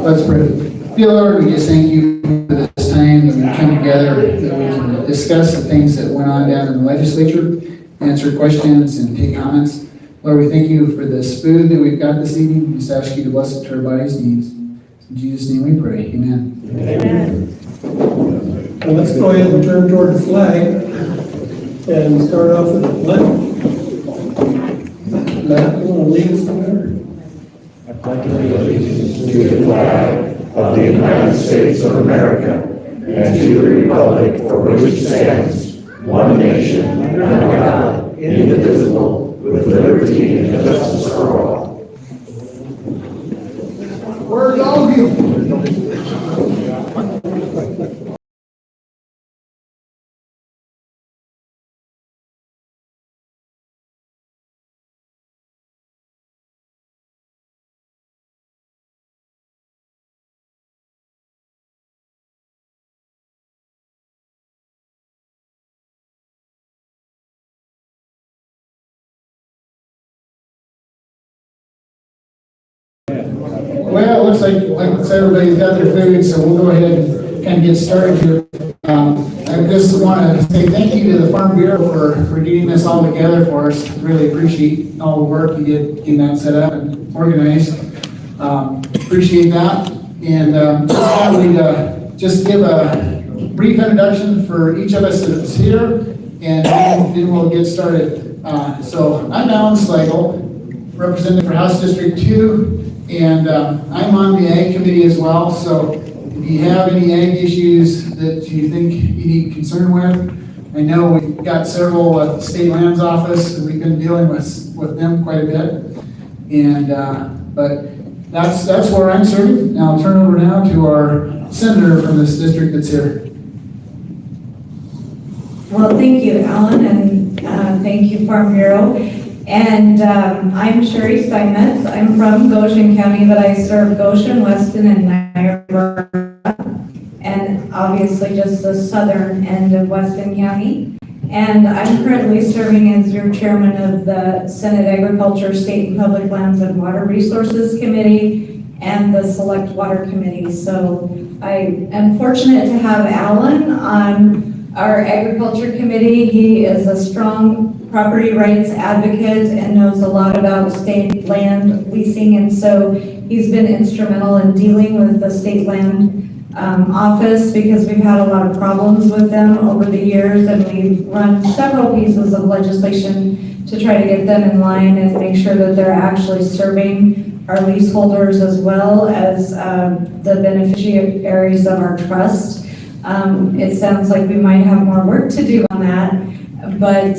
Let's pray. Dear Lord, we just thank you for this time that we come together, that we can discuss the things that went on down in the legislature, answer questions and take comments. Lord, we thank you for this food that we've got this evening. We just ask you to bless it to our body's needs. In Jesus' name we pray. Amen. Amen. Well, let's go ahead and turn toward the flag and start off with the pledge. Matt, you want to lead us from there? I pledge allegiance to the flag of the United States of America and to the republic for which it stands, one nation, under God, indivisible, with liberty and justice for all. Where's all of you? Well, it looks like everybody's got their food, so we'll go ahead and kind of get started here. I just want to say thank you to the Farm Bureau for getting this all together for us. Really appreciate all the work you did getting that set up and organized. Appreciate that. And just give a brief introduction for each of us that's here, and then we'll get started. So I'm Alan Slagle, representative for House District 2. And I'm on the Ag Committee as well, so if you have any ag issues that you think you need concern with, I know we've got several at the State Lands Office, and we've been dealing with them quite a bit. And but that's where I'm serving. Now I'll turn over now to our senator from this district that's here. Well, thank you, Alan, and thank you, Farm Bureau. And I'm Cheri Steinmetz. I'm from Goshen County, but I serve Goshen, Weston, and Niagara, and obviously just the southern end of Weston County. And I'm currently serving as your chairman of the Senate Agriculture, State and Public Lands and Water Resources Committee and the Select Water Committee. So I am fortunate to have Alan on our Agriculture Committee. He is a strong property rights advocate and knows a lot about state land leasing, and so he's been instrumental in dealing with the state land office, because we've had a lot of problems with them over the years, and we've run several pieces of legislation to try to get them in line and make sure that they're actually serving our leaseholders as well as the beneficiaries of our trust. It sounds like we might have more work to do on that, but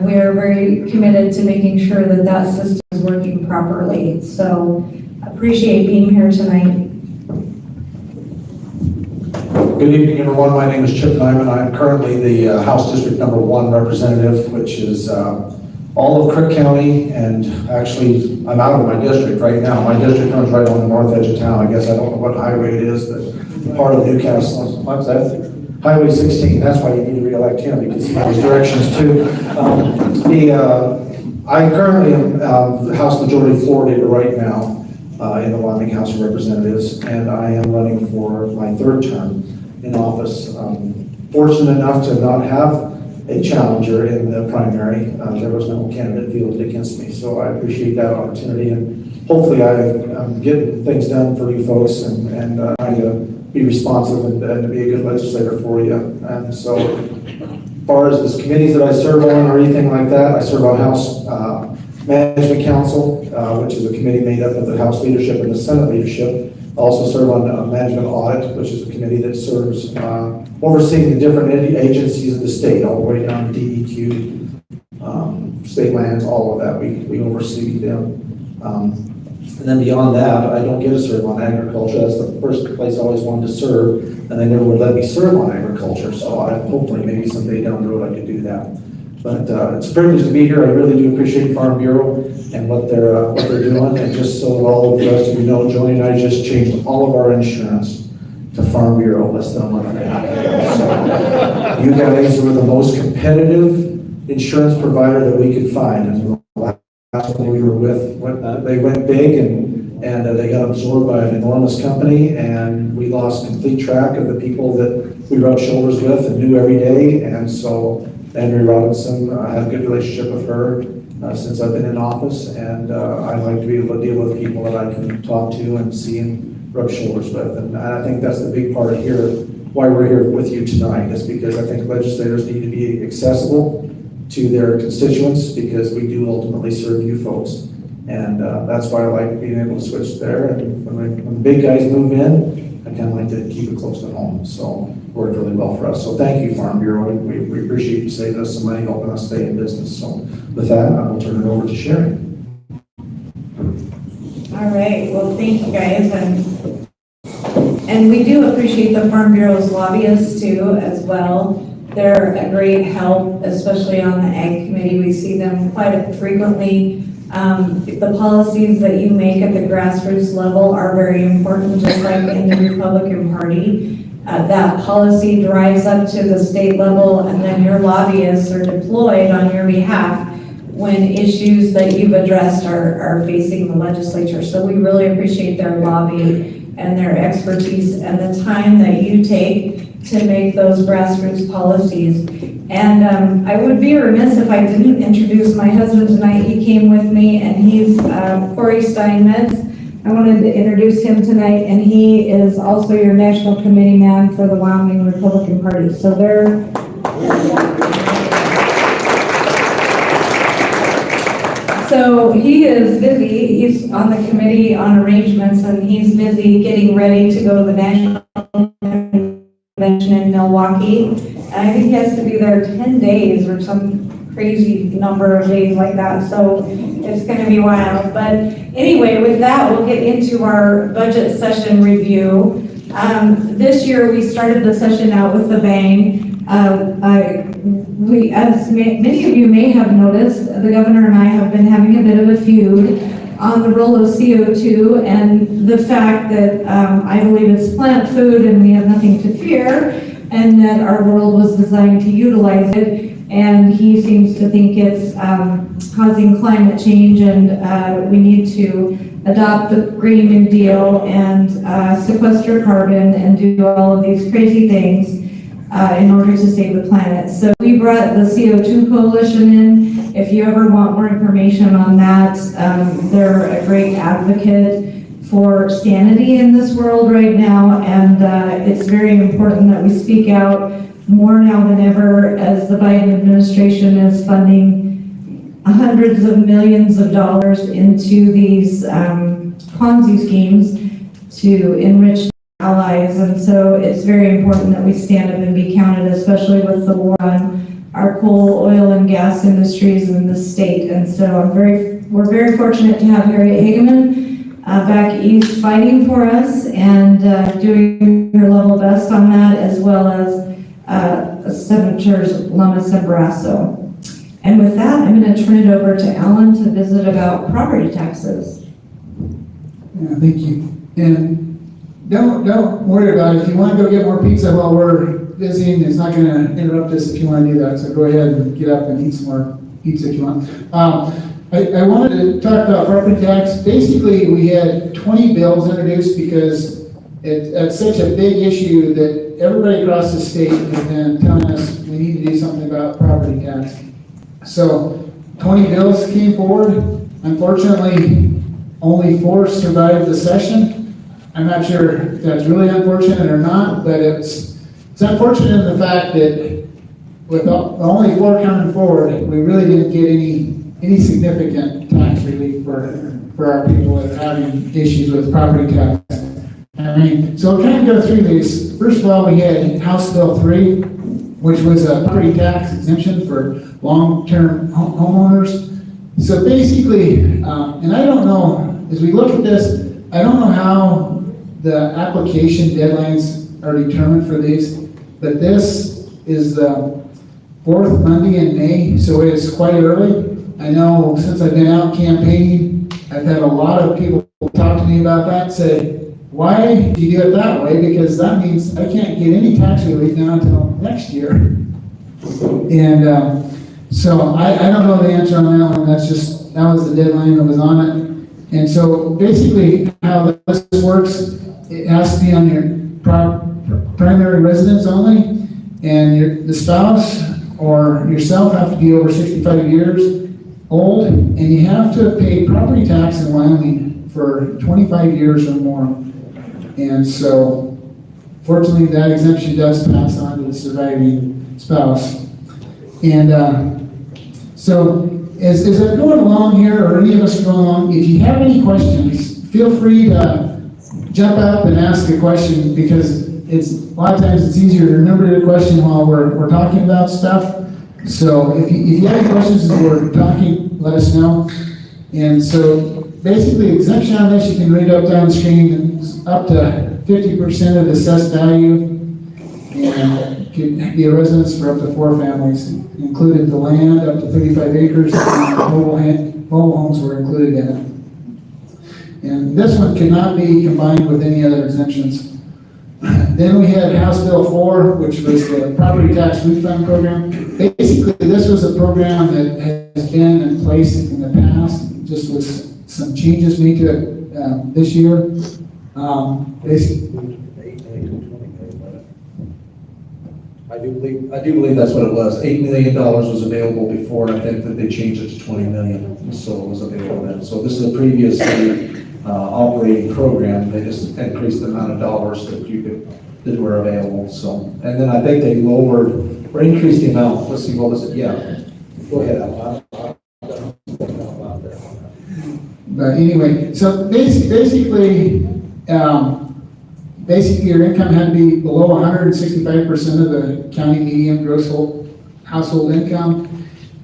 we are very committed to making sure that that system is working properly. So appreciate being here tonight. Good evening, everyone. My name is Chip Neiman. I'm currently the House District number 1 representative, which is all of Crook County, and actually I'm out of my district right now. My district runs right on the north edge of town. I guess I don't know what highway it is, but part of Newcastle. What's that? Highway 16, that's why you need to re-elect him, because he knows directions too. I currently am the House Majority Floor Leader right now in the Wyoming House of Representatives, and I am running for my 3rd term in office. Fortunate enough to not have a challenger in the primary. There was no candidate fielded against me, so I appreciate that opportunity, and hopefully I'm getting things done for you folks and trying to be responsive and to be a good legislator for you. And so, as far as the committees that I serve on or anything like that, I serve on House Management Council, which is a committee made up of the House leadership and the Senate leadership. I also serve on Management Audit, which is a committee that serves overseeing the different agencies of the state, all the way down to DEQ, state lands, all of that. We oversee them. And then beyond that, I don't get to serve on agriculture. That's the first place I always wanted to serve, and they never would let me serve on agriculture. So hopefully maybe someday down the road I could do that. But it's a privilege to be here. I really do appreciate Farm Bureau and what they're doing. And just so all of the rest of you know, Joni and I just changed all of our insurance to Farm Bureau less than a month and a half ago. So you guys were the most competitive insurance provider that we could find. And the last one we were with, they went big and they got absorbed by an enormous company, and we lost complete track of the people that we rubbed shoulders with and knew every day. And so Andrea Robinson, I have a good relationship with her since I've been in office, and I like to be able to deal with people that I can talk to and see and rub shoulders with. And I think that's the big part here, why we're here with you tonight, is because I think legislators need to be accessible to their constituents, because we do ultimately serve you folks. And that's why I like being able to switch there. And when the big guys move in, I kind of like to keep it close to home. So it worked really well for us. So thank you, Farm Bureau. We appreciate you saving us some money, helping us stay in business. So with that, I will turn it over to Cheri. All right, well, thank you guys, and we do appreciate the Farm Bureau's lobbyists too, as well. They're a great help, especially on the Ag Committee. We see them quite frequently. The policies that you make at the grassroots level are very important, just like in the Republican Party. That policy drives up to the state level, and then your lobbyists are deployed on your behalf when issues that you've addressed are facing the legislature. So we really appreciate their lobbying and their expertise and the time that you take to make those grassroots policies. And I would be remiss if I didn't introduce my husband tonight. He came with me, and he's Cheri Steinmetz. I wanted to introduce him tonight, and he is also your national committee man for the Wyoming Republican Party. So they're So he is busy. He's on the committee on arrangements, and he's busy getting ready to go to the national convention in Milwaukee. And I think he has to be there 10 days or some crazy number of days like that. So it's going to be wild. But anyway, with that, we'll get into our budget session review. This year, we started the session out with a bang. As many of you may have noticed, the governor and I have been having a bit of a feud on the role of CO2 and the fact that I believe it's plant food and we have nothing to fear, and that our world was designed to utilize it, and he seems to think it's causing climate change, and we need to adopt the Green New Deal and sequester carbon and do all of these crazy things in order to save the planet. So we brought the CO2 Coalition in. If you ever want more information on that, they're a great advocate for sanity in this world right now, and it's very important that we speak out more now than ever, as the Biden administration is funding hundreds of millions of dollars into these Ponzi schemes to enrich allies. And so it's very important that we stand up and be counted, especially with the war on our coal, oil, and gas industries in the state. And so we're very fortunate to have Harriet Hageman back east fighting for us and doing her level best on that, as well as Senators Lummis and Barrasso. And with that, I'm going to turn it over to Alan to visit about property taxes. Yeah, thank you. And don't worry about it. If you want to go get more pizza while we're visiting, it's not going to interrupt us if you want to do that. So go ahead and get up and eat some more pizza if you want. I wanted to talk about property tax. Basically, we had 20 bills introduced because it's such a big issue that everybody across the state has been telling us we need to do something about property tax. So 20 bills came forward. Unfortunately, only 4 survived the session. I'm not sure if that's really unfortunate or not, but it's unfortunate in the fact that with only 4 coming forward, we really didn't get any significant tax relief for our people that are having issues with property tax. I mean, so I'll try and go through these. First of all, we had House Bill 3, which was a property tax exemption for long-term homeowners. So basically, and I don't know as we look at this, I don't know how the application deadlines are determined for these, but this is the fourth Monday in May, so it's quite early. I know since I've been out campaigning, I've had a lot of people talk to me about that, say, why do you do it that way? Because that means I can't get any tax relief now until next year. And so I don't know the answer on that one. That was the deadline that was on it. And so basically how this works, it has to be on your primary residence only, and the spouse or yourself have to be over 65 years old, and you have to have paid property tax in Wyoming for 25 years or more. And so, fortunately, that exemption does pass on to the surviving spouse. And so, as I'm going along here, or any of us are going along, if you have any questions, feel free to jump up and ask a question, because a lot of times it's easier to remember the question while we're talking about stuff. So if you have questions as we're talking, let us know. And so basically exemption on this, you can read up down the screen, it's up to 50% of the assessed value, and can be a residence for up to 4 families, included the land up to 35 acres, and mobile homes were included in it. And this one cannot be combined with any other exemptions. Then we had House Bill 4, which was the property tax refund program. Basically, this was a program that has been in place in the past, just with some changes made to it this year. Basically, I do believe that's what it was. $8 million was available before, and I think that they changed it to 20 million, so it was available then. So this is a previous operating program. They just increased the amount of dollars that were available. So, and then I think they lowered or increased the amount. Let's see, what was it? Yeah. Go ahead, Alan. But anyway, so basically, your income had to be below 165% of the county median gross household income,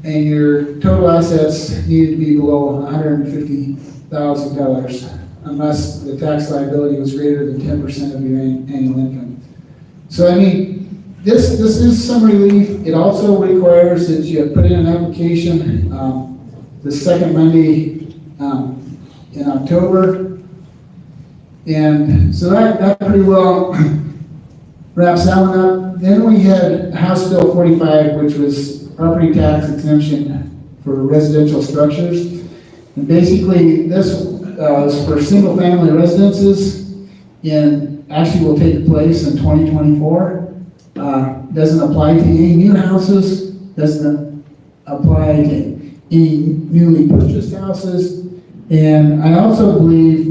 and your total assets needed to be below $150,000 unless the tax liability was greater than 10% of your annual income. So I mean, this is some relief. It also requires that you put in an application the second Monday in October. And so that pretty well wraps that one up. Then we had House Bill 45, which was property tax exemption for residential structures. And basically, this is for single-family residences, and actually will take place in 2024. Doesn't apply to any new houses, doesn't apply to any newly purchased houses. And I also believe,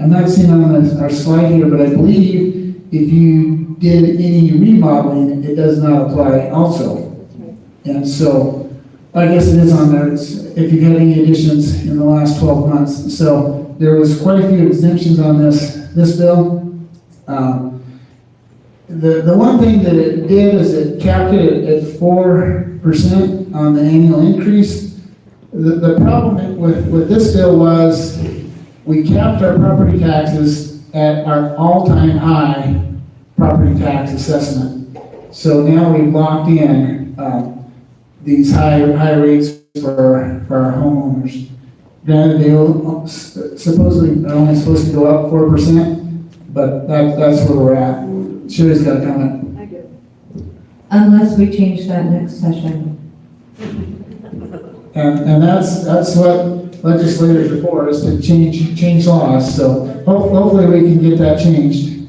I'm not seeing it on our slide here, but I believe if you did any remodeling, it does not apply also. And so, I guess it is on there, if you've had any additions in the last 12 months. So there was quite a few exemptions on this bill. The one thing that it did is it capped it at 4% on the annual increase. The problem with this bill was we capped our property taxes at our all-time high property tax assessment. So now we've locked in these high rates for our homeowners. Granted, they supposedly are only supposed to go up 4%, but that's where we're at. Cheri's got a comment. I do. Unless we change that next session. And that's what legislators are for, is to change laws. So hopefully we can get that changed.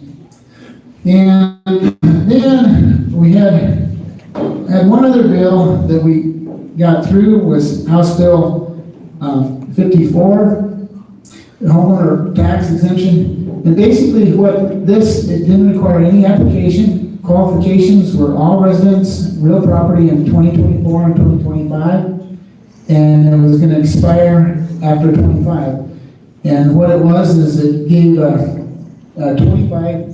And then we had one other bill that we got through, was House Bill 54, the homeowner tax exemption. And basically it didn't require any application. Qualifications were all residents, real property in 2024 and 2025. And it was going to expire after 25. And what it was is it gave a 25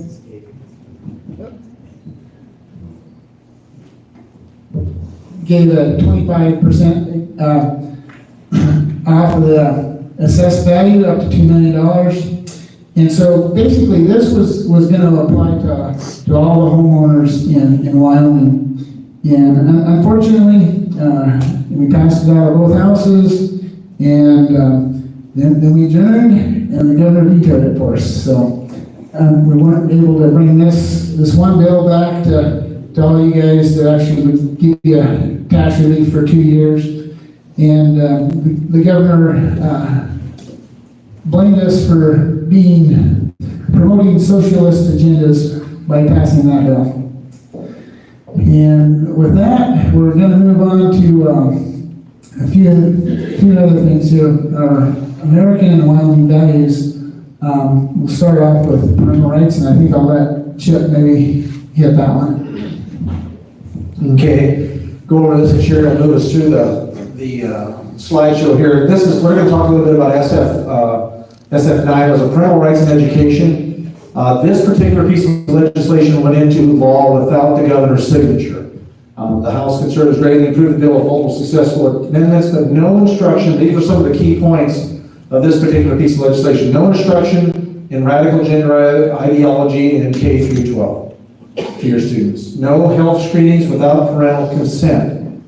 gave a 25% off of the assessed value up to $2 million. And so basically this was gonna apply to all the homeowners in Wyoming. And unfortunately, we passed it out of both houses, and then we adjourned, and the governor vetoed it for us. So we weren't able to bring this one bill back to all you guys that actually would give you a tax relief for 2 years. And the governor blamed us for promoting socialist agendas by passing that bill. And with that, we're going to move on to a few other things here. Our American and Wyoming values. We'll start off with parental rights, and I think I'll let Chip maybe hit that one. Okay, go over this, and Cheri will move us through the slideshow here. We're going to talk a little bit about SF9 as a parental rights and education. This particular piece of legislation went into law without the governor's signature. The House conservatives greatly improved the bill with multiple successful amendments, but no instruction. These are some of the key points of this particular piece of legislation. No instruction in radical gender ideology in K through 12 to your students. No health screenings without parental consent.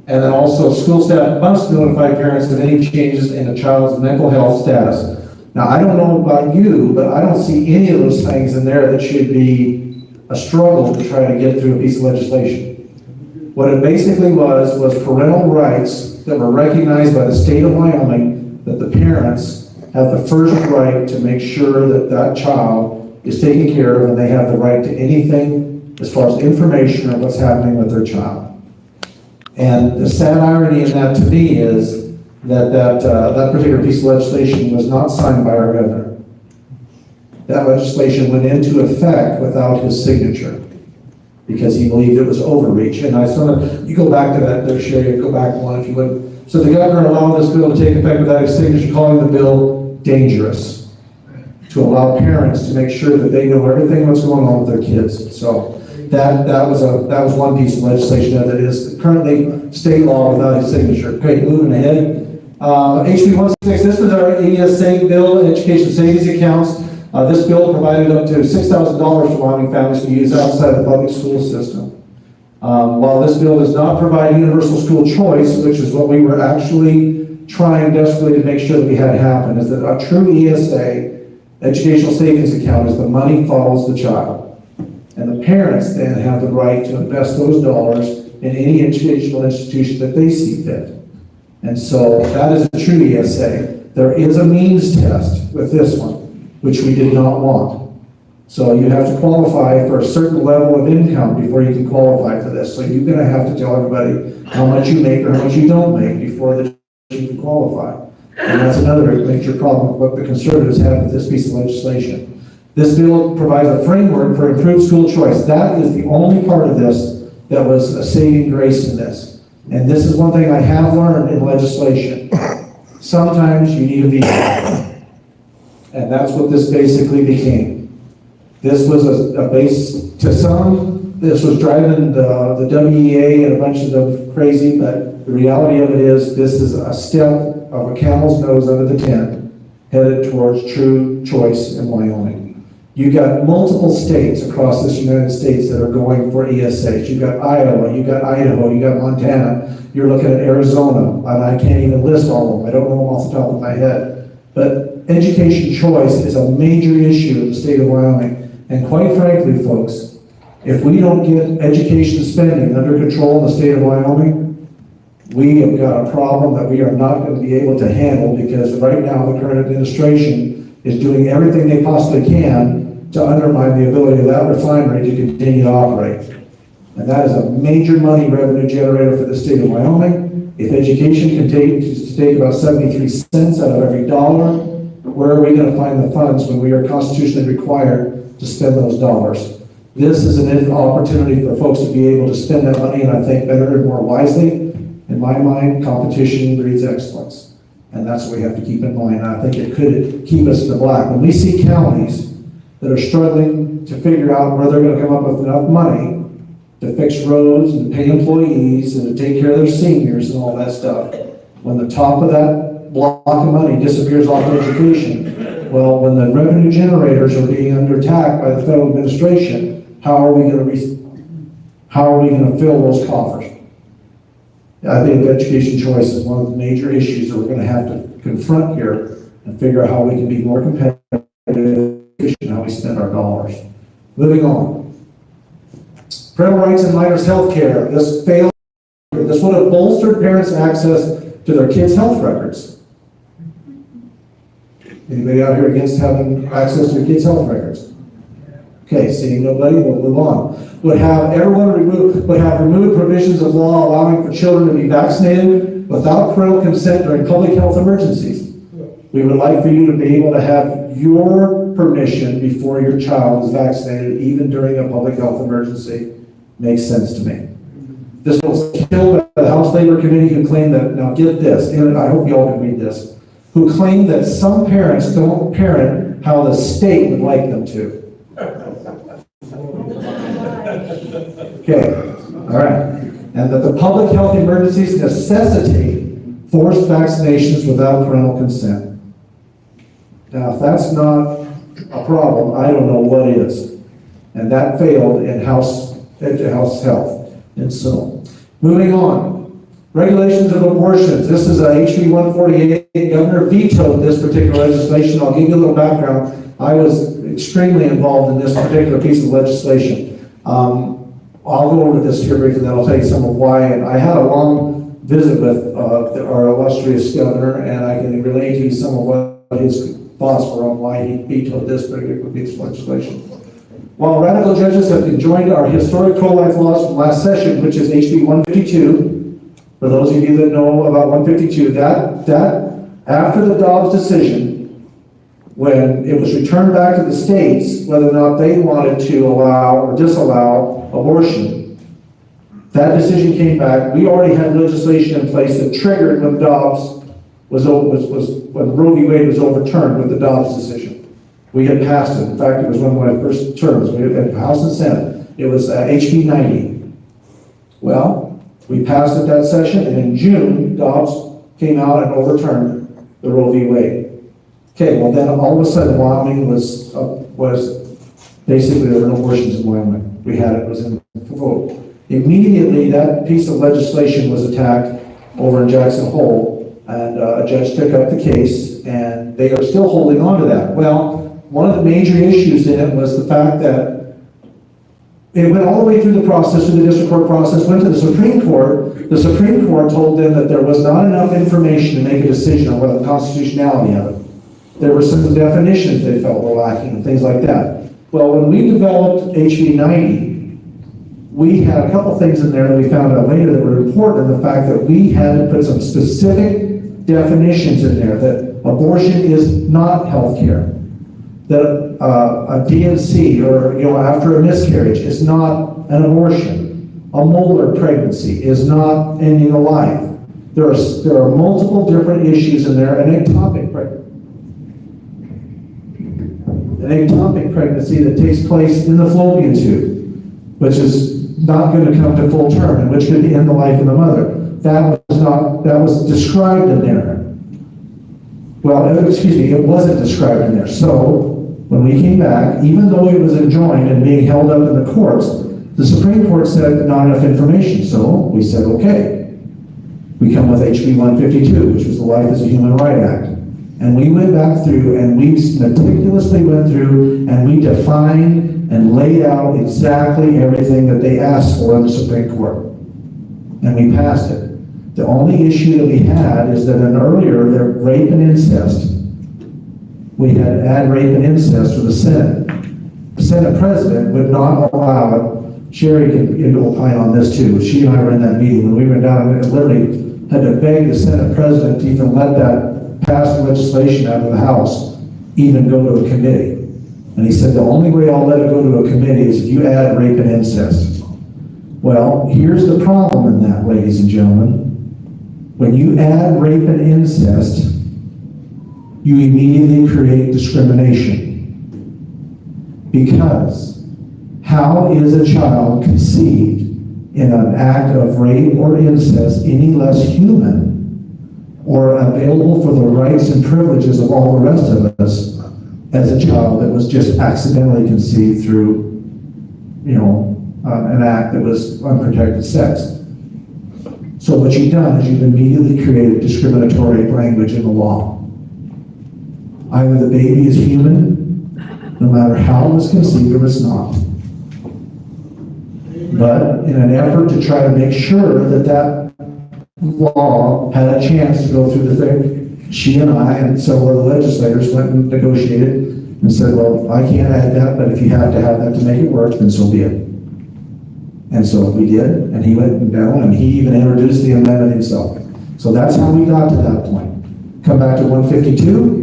And then also, school staff must notify parents of any changes in a child's mental health status. Now, I don't know about you, but I don't see any of those things in there that should be a struggle to try to get through a piece of legislation. What it basically was parental rights that were recognized by the state of Wyoming, that the parents have the first right to make sure that that child is taken care of, and they have the right to anything as far as information on what's happening with their child. And the sad irony in that to me is that particular piece of legislation was not signed by our governor. That legislation went into effect without his signature because he believed it was overreach. And you go back to that there, Cheri, go back one if you would. So the governor allowed this bill to take effect without his signature, calling the bill dangerous, to allow parents to make sure that they know everything what's going on with their kids. So that was one piece of legislation that is currently state law without his signature. Okay, moving ahead. HB 166, this was our ESA bill, education savings accounts. This bill provided up to $6,000 for Wyoming families to use outside the public school system. While this bill does not provide universal school choice, which is what we were actually trying desperately to make sure that we had happen, is that a true ESA, educational savings account, is the money follows the child. And the parents then have the right to invest those dollars in any educational institution that they see fit. And so that is a true ESA. There is a means test with this one, which we did not want. So you have to qualify for a certain level of income before you can qualify for this. So you're going to have to tell everybody how much you make or how much you don't make before you can qualify. And that's another major problem with what the conservatives have with this piece of legislation. This bill provides a framework for improved school choice. That is the only part of this that was a saving grace in this. And this is one thing I have learned in legislation. Sometimes you need a veto. And that's what this basically became. This was a base, to some, this was driving the WEA and a bunch of them crazy, but the reality of it is this is a step of a camel's nose under the tent headed towards true choice in Wyoming. You've got multiple states across this United States that are going for ESAs. You've got Iowa, you've got Idaho, you've got Montana, you're looking at Arizona, and I can't even list all of them. I don't know them off the top of my head. But education choice is a major issue in the state of Wyoming. And quite frankly, folks, if we don't get education spending under control in the state of Wyoming, we have got a problem that we are not going to be able to handle, because right now the current administration is doing everything they possibly can to undermine the ability of that refinery to continue to operate. And that is a major money revenue generator for the state of Wyoming. If education continues to take about 73 cents out of every dollar, where are we going to find the funds when we are constitutionally required to spend those dollars? This is an opportunity for folks to be able to spend that money, and I think better and more wisely. In my mind, competition breeds excellence. And that's what we have to keep in mind. And I think it could keep us in the black. When we see counties that are struggling to figure out where they're going to come up with enough money to fix roads and to pay employees and to take care of their seniors and all that stuff, when the top of that block of money disappears off education. Well, when the revenue generators are being under attack by the federal administration, how are we going to fill those coffers? I think education choice is one of the major issues that we're going to have to confront here and figure out how we can be more competitive in how we spend our dollars. Moving on. Parental rights and minors' health care. This would have bolstered parents' access to their kids' health records. Anybody out here against having access to your kids' health records? Okay, seeing nobody, we'll move on. Would have removed provisions of law allowing for children to be vaccinated without parental consent during public health emergencies. We would like for you to be able to have your permission before your child is vaccinated, even during a public health emergency. Makes sense to me. This was killed by the House Labor Committee, who claimed that, now get this, and I hope you all can read this, who claimed that some parents don't parent how the state would like them to. Okay, all right. And that the public health emergencies necessitate forced vaccinations without parental consent. Now, if that's not a problem, I don't know what is. And that failed in House Health. And so, moving on. Regulations of abortions. This is a HB 148. Governor vetoed this particular legislation. I'll give you a little background. I was extremely involved in this particular piece of legislation. I'll go over this here briefly, and then I'll tell you some of why. And I had a long visit with our illustrious governor, and I can relate to you some of what his thoughts were on why he vetoed this particular piece of legislation. While radical judges have enjoined our historic pro-life laws from last session, which is HB 152, for those of you that know about 152, that after the Dobbs decision, when it was returned back to the states, whether or not they wanted to allow or disallow abortion, that decision came back. We already had legislation in place that triggered when Dobbs when Roe v. Wade was overturned with the Dobbs decision. We had passed it. In fact, it was one of my first terms. We had House and Senate. It was HB 90. Well, we passed it that session, and in June, Dobbs came out and overturned the Roe v. Wade. Okay, well then all of a sudden Wyoming was basically there were no abortions in Wyoming. We had it was in the vote. Immediately that piece of legislation was attacked over in Jackson Hole, and a judge took up the case, and they are still holding on to that. Well, one of the major issues in it was the fact that it went all the way through the process, through the district court process, went to the Supreme Court. The Supreme Court told them that there was not enough information to make a decision on whether the constitutionality of it. There were some definitions they felt were lacking and things like that. Well, when we developed HB 90, we had a couple things in there that we found out later that were important, the fact that we had to put some specific definitions in there, that abortion is not health care, that a DNC or after a miscarriage is not an abortion, a molar pregnancy is not ending a life. There are multiple different issues in there, an ectopic pregnancy that takes place in the fallopian tube, which is not going to come to full term, and which could end the life of the mother. That was described in there. Well, excuse me, it wasn't described in there. So, when we came back, even though it was enjoined and being held up in the courts, the Supreme Court said not enough information. So, we said, okay. We come with HB 152, which was the Life as a Human Right Act. And we went back through and we meticulously went through and we defined and laid out exactly everything that they asked for in the Supreme Court. And we passed it. The only issue that we had is that earlier, rape and incest, we had to add rape and incest for the Senate. The Senate president would not allow it. Cheri can opine on this too. She and I were in that meeting when we went down and literally had to beg the Senate president to even let that passed legislation out of the House even go to a committee. And he said, the only way I'll let it go to a committee is if you add rape and incest. Well, here's the problem in that, ladies and gentlemen. When you add rape and incest, you immediately create discrimination. Because how is a child conceived in an act of rape or incest any less human or available for the rights and privileges of all the rest of us as a child that was just accidentally conceived through, an act that was unprotected sex. So what you've done is you've immediately created discriminatory language in the law. Either the baby is human, no matter how it was conceived, or it's not. But in an effort to try to make sure that that law had a chance to go through the thing, she and I and several other legislators went and negotiated and said, well, I can't add that, but if you have to have that to make it work, then so be it. And so we did, and he went down, and he even introduced the amendment himself. So that's how we got to that point. Come back to 152,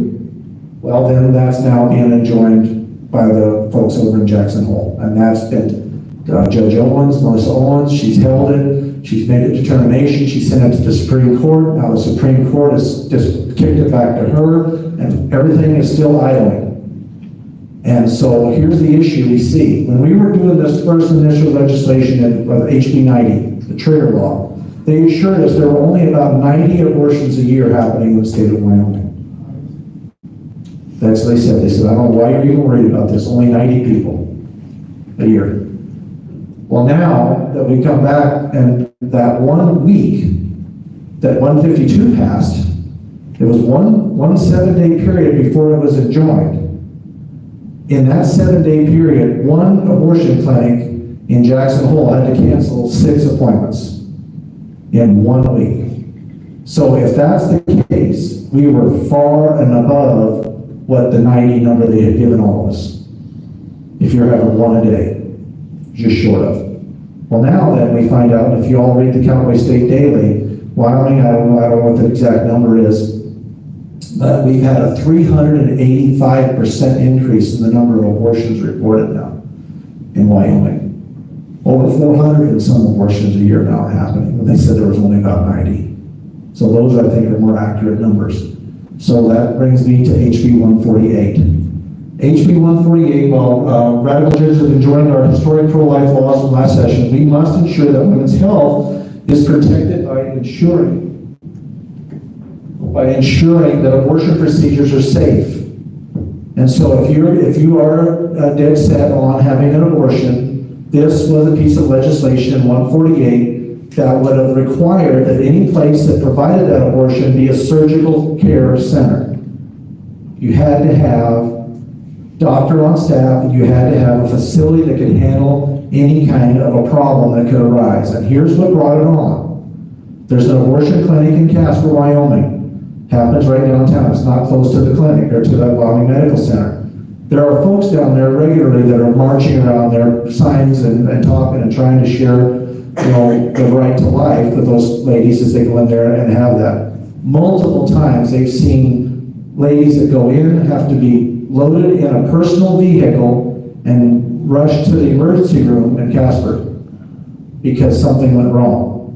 well, then that's now being enjoined by the folks over in Jackson Hole. And that's been Judge Owens, Melissa Owens, she's held it, she's made a determination, she sent it to the Supreme Court. Now the Supreme Court has just kicked it back to her, and everything is still idling. And so here's the issue we see. When we were doing this first initial legislation in HB 90, the trigger law, they assured us there were only about 90 abortions a year happening in the state of Wyoming. That's what they said. They said, I don't know why you're even worried about this. Only 90 people a year. Well, now that we come back and that 1 week that 152 passed, it was one 7-day period before it was enjoined. In that 7-day period, one abortion clinic in Jackson Hole had to cancel 6 appointments in 1 week. So if that's the case, we were far and above what the 90 number they had given all of us. If you're having 1 a day, just short of. Well, now then we find out, if you all read the Cowboy State Daily, Wyoming, I don't know what the exact number is, but we've had a 385% increase in the number of abortions reported now in Wyoming. Over 400 and some abortions a year now happening, when they said there was only about 90. So those, I think, are more accurate numbers. So that brings me to HB 148. HB 148, while radical judges have enjoined our historic pro-life laws from last session, we must ensure that women's health is protected by ensuring that abortion procedures are safe. And so if you are dead set on having an abortion, this was a piece of legislation in 148 that would have required that any place that provided that abortion be a surgical care center. You had to have doctor on staff, and you had to have a facility that could handle any kind of a problem that could arise. And here's what brought it on. There's an abortion clinic in Casper, Wyoming. Happens right downtown. It's not close to the clinic or to the Wyoming Medical Center. There are folks down there regularly that are marching around their signs and talking and trying to share, the right to life with those ladies as they go in there and have that. Multiple times they've seen ladies that go in have to be loaded in a personal vehicle and rushed to the emergency room in Casper because something went wrong.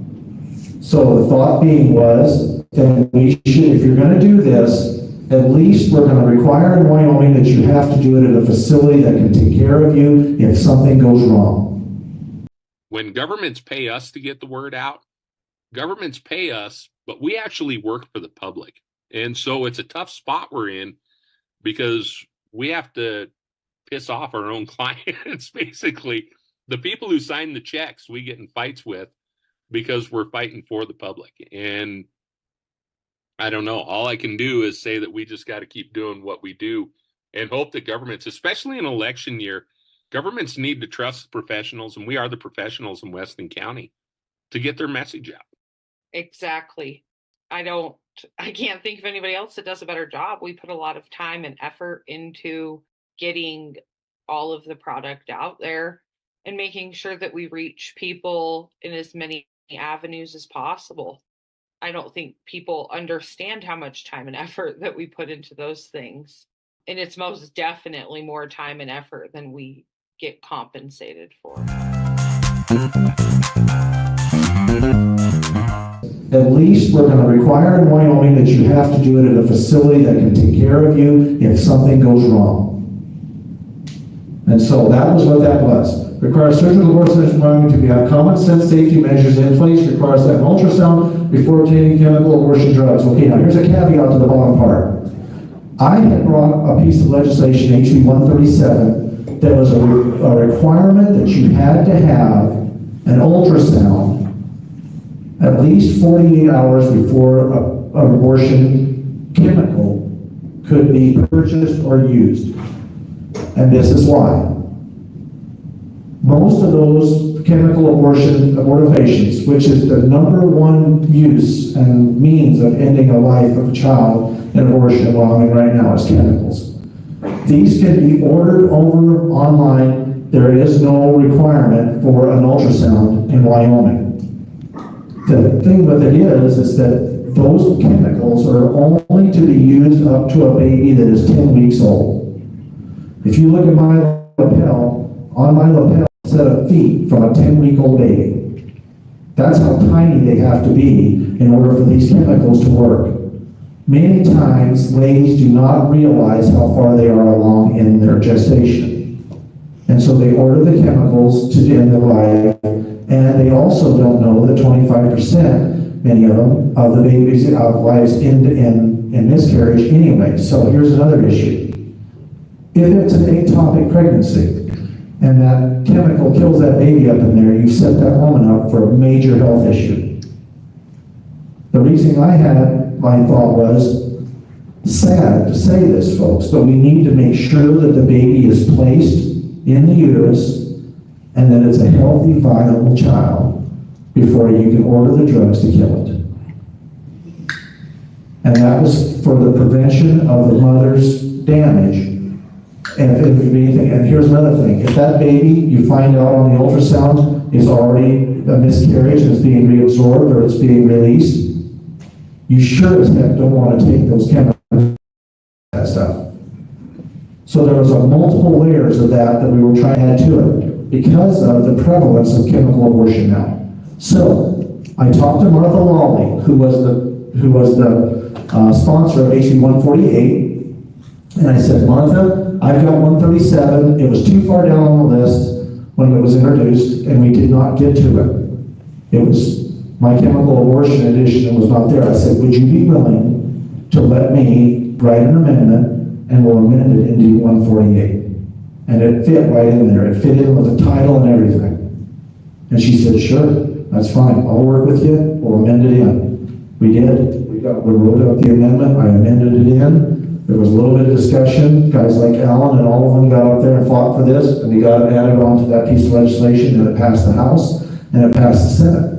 So the thought being was, then we should, if you're going to do this, at least we're going to require in Wyoming that you have to do it at a facility that can take care of you if something goes wrong. When governments pay us to get the word out, governments pay us, but we actually work for the public. And so it's a tough spot we're in because we have to piss off our own clients, basically. The people who sign the checks we get in fights with because we're fighting for the public. And I don't know. All I can do is say that we just got to keep doing what we do and hope that governments, especially in election year, governments need to trust the professionals, and we are the professionals in Weston County, to get their message out. Exactly. I can't think of anybody else that does a better job. We put a lot of time and effort into getting all of the product out there and making sure that we reach people in as many avenues as possible. I don't think people understand how much time and effort that we put into those things. And it's most definitely more time and effort than we get compensated for. At least we're going to require in Wyoming that you have to do it at a facility that can take care of you if something goes wrong. And so that was what that was. Requires surgical abortion in Wyoming to have common sense safety measures in place, requires that an ultrasound before obtaining chemical abortion drugs. Okay, now here's a caveat to the bottom part. I had brought a piece of legislation, HB 137, that was a requirement that you had to have an ultrasound at least 48 hours before an abortion chemical could be purchased or used. And this is why. Most of those chemical abortifacients, which is the #1 use and means of ending a life of a child in abortion in Wyoming right now, is chemicals. These can be ordered over online. There is no requirement for an ultrasound in Wyoming. The thing with it is that those chemicals are only to be used up to a baby that is 10 weeks old. If you look at my lapel, on my lapel, a set of feet from a 10-week-old baby. That's how tiny they have to be in order for these chemicals to work. Many times, ladies do not realize how far they are along in their gestation. And so they order the chemicals to end their life, and they also don't know that 25%, many of them, of the babies' lives end in miscarriage anyway. So here's another issue. If it's an ectopic pregnancy, and that chemical kills that baby up in there, you set that woman up for a major health issue. The reason I had my thought was, sad to say this, folks, but we need to make sure that the baby is placed in the uterus and that it's a healthy, viable child before you can order the drugs to kill it. And that was for the prevention of the mother's damage. And if it could be anything, and here's another thing, if that baby, you find out on the ultrasound, is already a miscarriage and it's being reabsorbed or it's being released, you sure as heck don't want to take those chemicals, that stuff. So there was multiple layers of that we were trying to add to it because of the prevalence of chemical abortion now. So I talked to Martha Lawley, who was the sponsor of HB 148, and I said, Martha, I've got 137. It was too far down on the list when it was introduced, and we did not get to it. It was my chemical abortion edition was not there. I said, would you be willing to let me write an amendment and we'll amend it into 148? And it fit right in there. It fit in with the title and everything. And she said, sure, that's fine. I'll work with you. We'll amend it in. We did. We wrote up the amendment. I amended it in. There was a little bit of discussion. Guys like Alan and all of them got up there and fought for this, and we got it added onto that piece of legislation, and it passed the House, and it passed the Senate.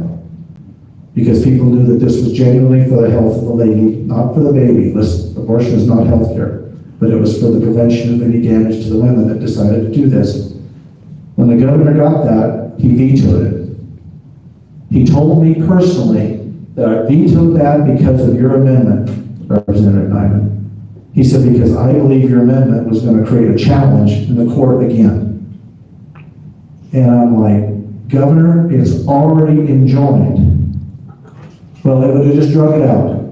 Because people knew that this was genuinely for the health of the lady, not for the baby. Listen, abortion is not health care, but it was for the prevention of any damage to the women that decided to do this. When the governor got that, he vetoed it. He told me personally that I vetoed that because of your amendment, Representative Neiman. He said, because I believe your amendment was going to create a challenge in the court again. And I'm like, Governor, it's already enjoined. Well, it would have just drug it out.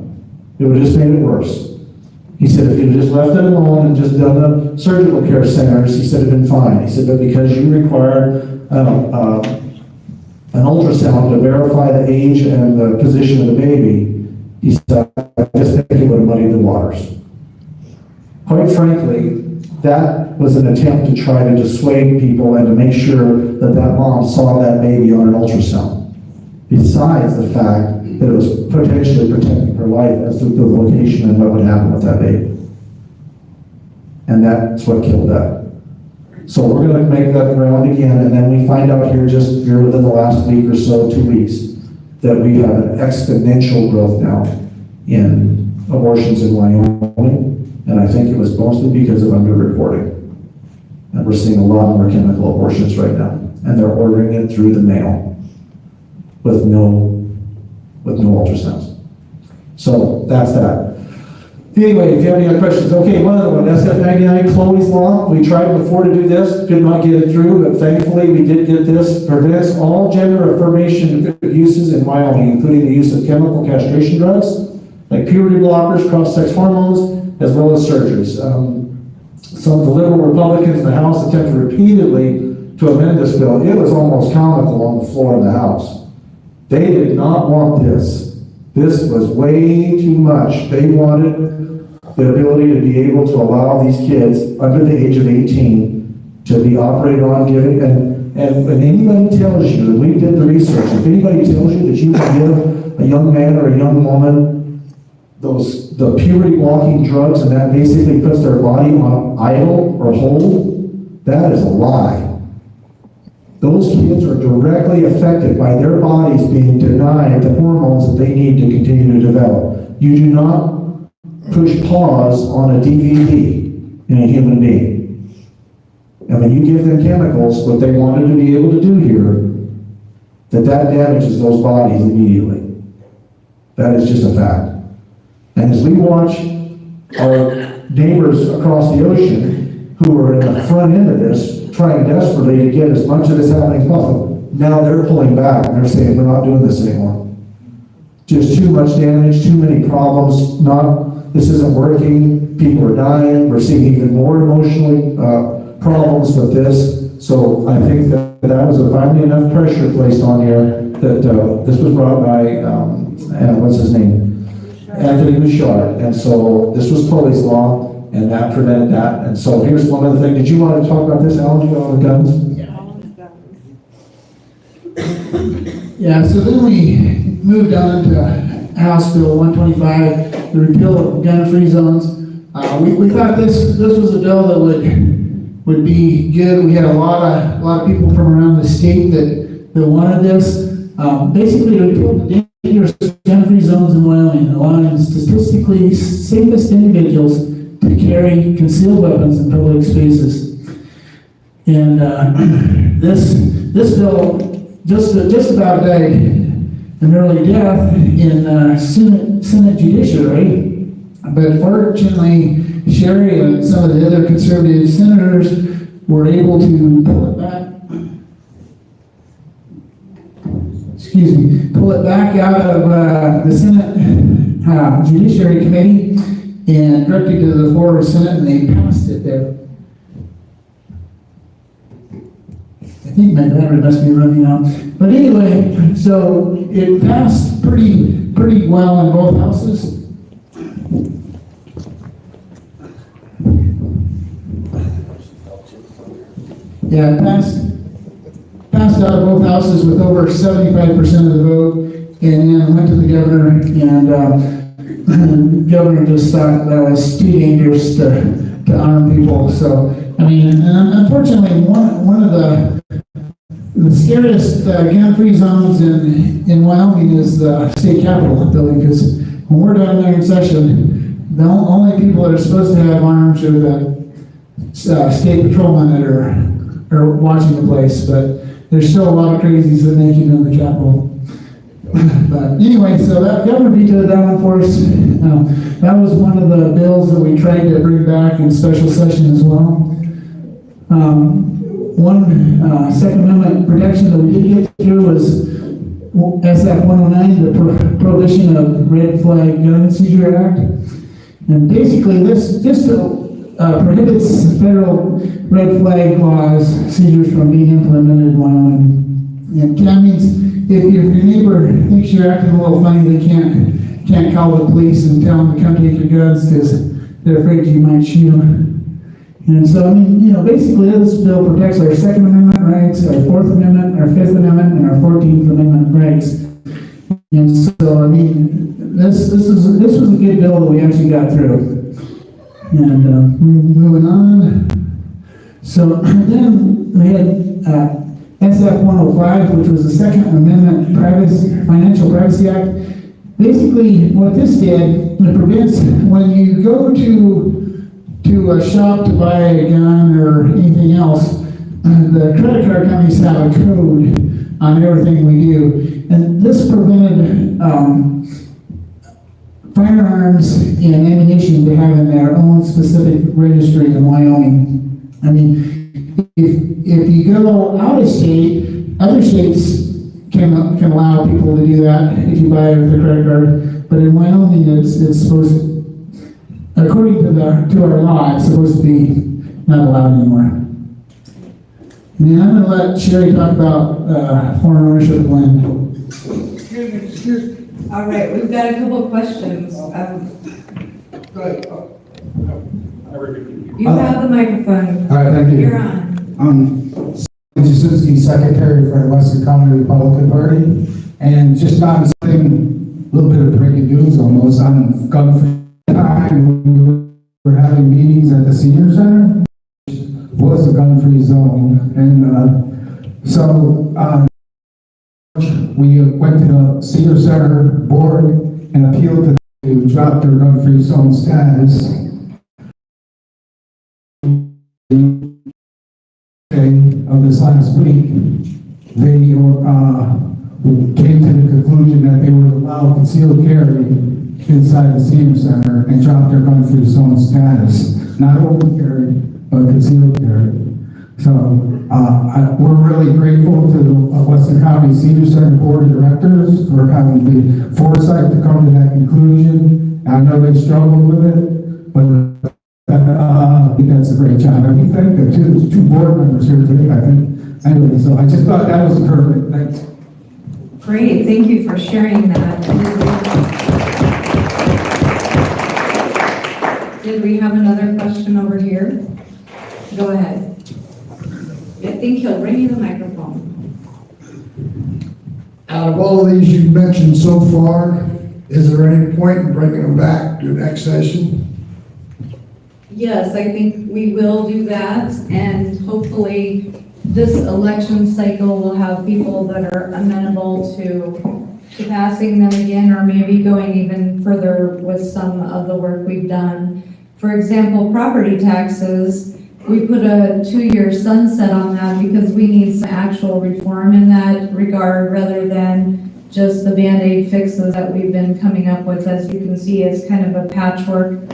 It would have just made it worse. He said, if you'd just left it alone and just done the surgical care centers, he said it'd been fine. He said, but because you required an ultrasound to verify the age and the position of the baby, he said, I just think it would have muddied the waters. Quite frankly, that was an attempt to try to dissuade people and to make sure that that mom saw that baby on an ultrasound. Besides the fact that it was potentially protecting her life as to the location and what would happen with that baby. And that's what killed that. So we're going to make that round again, and then we find out here within the last week or so, 2 weeks, that we have an exponential growth now in abortions in Wyoming. And I think it was mostly because of underreporting. And we're seeing a lot more chemical abortions right now. And they're ordering it through the mail with no ultrasounds. So that's that. Anyway, if you have any other questions. Okay, one other one, SF99, Chloe's Law. We tried before to do this, did not get it through, but thankfully we did get this. Prevents all gender affirmation uses in Wyoming, including the use of chemical castration drugs, like puberty blockers, cross-sex hormones, as well as surgeries. Some of the liberal Republicans in the House attempted repeatedly to amend this bill. It was almost comical on the floor of the House. They did not want this. This was way too much. They wanted the ability to be able to allow these kids under the age of 18 to be operated on, giving, and when anybody tells you, and we did the research, if anybody tells you that you can give a young man or a young woman the puberty blocking drugs and that basically puts their body on idle or hold, that is a lie. Those kids are directly affected by their bodies being denied the hormones that they need to continue to develop. You do not push pause on a DVD in a human being. And when you give them chemicals, what they wanted to be able to do here, that damages those bodies immediately. That is just a fact. And as we watch our neighbors across the ocean, who are in the front end of this, trying desperately to get as much of this happening as possible, now they're pulling back and they're saying, we're not doing this anymore. Just too much damage, too many problems, this isn't working, people are dying, we're seeing even more emotionally problems with this. So I think that was finally enough pressure placed on here that this was brought by, what's his name? Anthony Bouchard. And so this was Pulley's law, and that prevented that. And so here's one other thing. Did you want to talk about this, Alan, on the guns? Yeah, so then we moved on to House Bill 125, the repeal of gun-free zones. We thought this was a bill that would be good. We had a lot of people from around the state that wanted this. Basically, to repeal the dangerous gun-free zones in Wyoming, allowing statistically safest individuals to carry concealed weapons in public spaces. And this bill just about died an early death in Senate Judiciary, but fortunately, Cheri and some of the other conservative senators were able to pull it back out of the Senate Judiciary Committee and directed to the floor of the Senate, and they passed it there. I think my battery must be running out. But anyway, so it passed pretty well in both houses. Yeah, it passed out of both houses with over 75% of the vote, and then went to the governor, and the governor just thought that was too dangerous to arm people. So, I mean, and unfortunately, one of the scariest gun-free zones in Wyoming is the state capitol building, because when we're down there in session, the only people that are supposed to have arms are the state patrolmen that are watching the place, but there's still a lot of crazies that make it in the Capitol. But anyway, so that governor vetoed that one for us. That was one of the bills that we tried to bring back in special session as well. One Second Amendment protection that we did get through was SF 109, the Prohibition of Red Flag Gun Seizure Act. And basically this prohibits federal red flag laws, seizures from being implemented in Wyoming. And that means if your neighbor thinks you're acting a little funny, they can't call the police and tell them to come take your guns because they're afraid you might shoot them. And so, I mean, basically this bill protects our Second Amendment rights, our Fourth Amendment, our Fifth Amendment, and our 14th Amendment rights. And so, I mean, this was a good bill that we actually got through. And moving on. So then we had SF 105, which was the Second Amendment Financial Privacy Act. Basically, what this did, it prevents when you go to a shop to buy a gun or anything else, the credit card companies have a code on everything we do. And this prevented firearms and ammunition to have in their own specific registry in Wyoming. I mean, if you go out of state, other states can allow people to do that if you buy it with a credit card. But in Wyoming, it's supposed to, according to our law, it's supposed to be not allowed anymore. And then I'm going to let Cheri talk about foreign ownership of land. Excuse me. All right, we've got a couple of questions. You have the microphone. All right, thank you. You're on. Jasinski, Secretary for the Weston County Republican Party, and just on something, a little bit of breaking news almost, on gun-free time, we were having meetings at the senior center, which was a gun-free zone, and we went to the senior center board and appealed to them to drop their gun-free zone status. Of this last week, they came to the conclusion that they would allow concealed carry inside the senior center and drop their gun-free zone status. Not open carry, but concealed carry. So we're really grateful to the Weston County Senior Center Board of Directors for having the foresight to come to that conclusion. I know they struggled with it, but I think that's a great job. And we thank the two board members here today, I think. Anyway, so I just thought that was perfect. Thanks. Great, thank you for sharing that. Did we have another question over here? Go ahead. I think he'll bring you the microphone. Out of all of these you've mentioned so far, is there any point in bringing them back to next session? Yes, I think we will do that, and hopefully this election cycle will have people that are amenable to passing them again, or maybe going even further with some of the work we've done. For example, property taxes, we put a 2-year sunset on that because we need some actual reform in that regard rather than just the Band-Aid fixes that we've been coming up with. As you can see, it's kind of a patchwork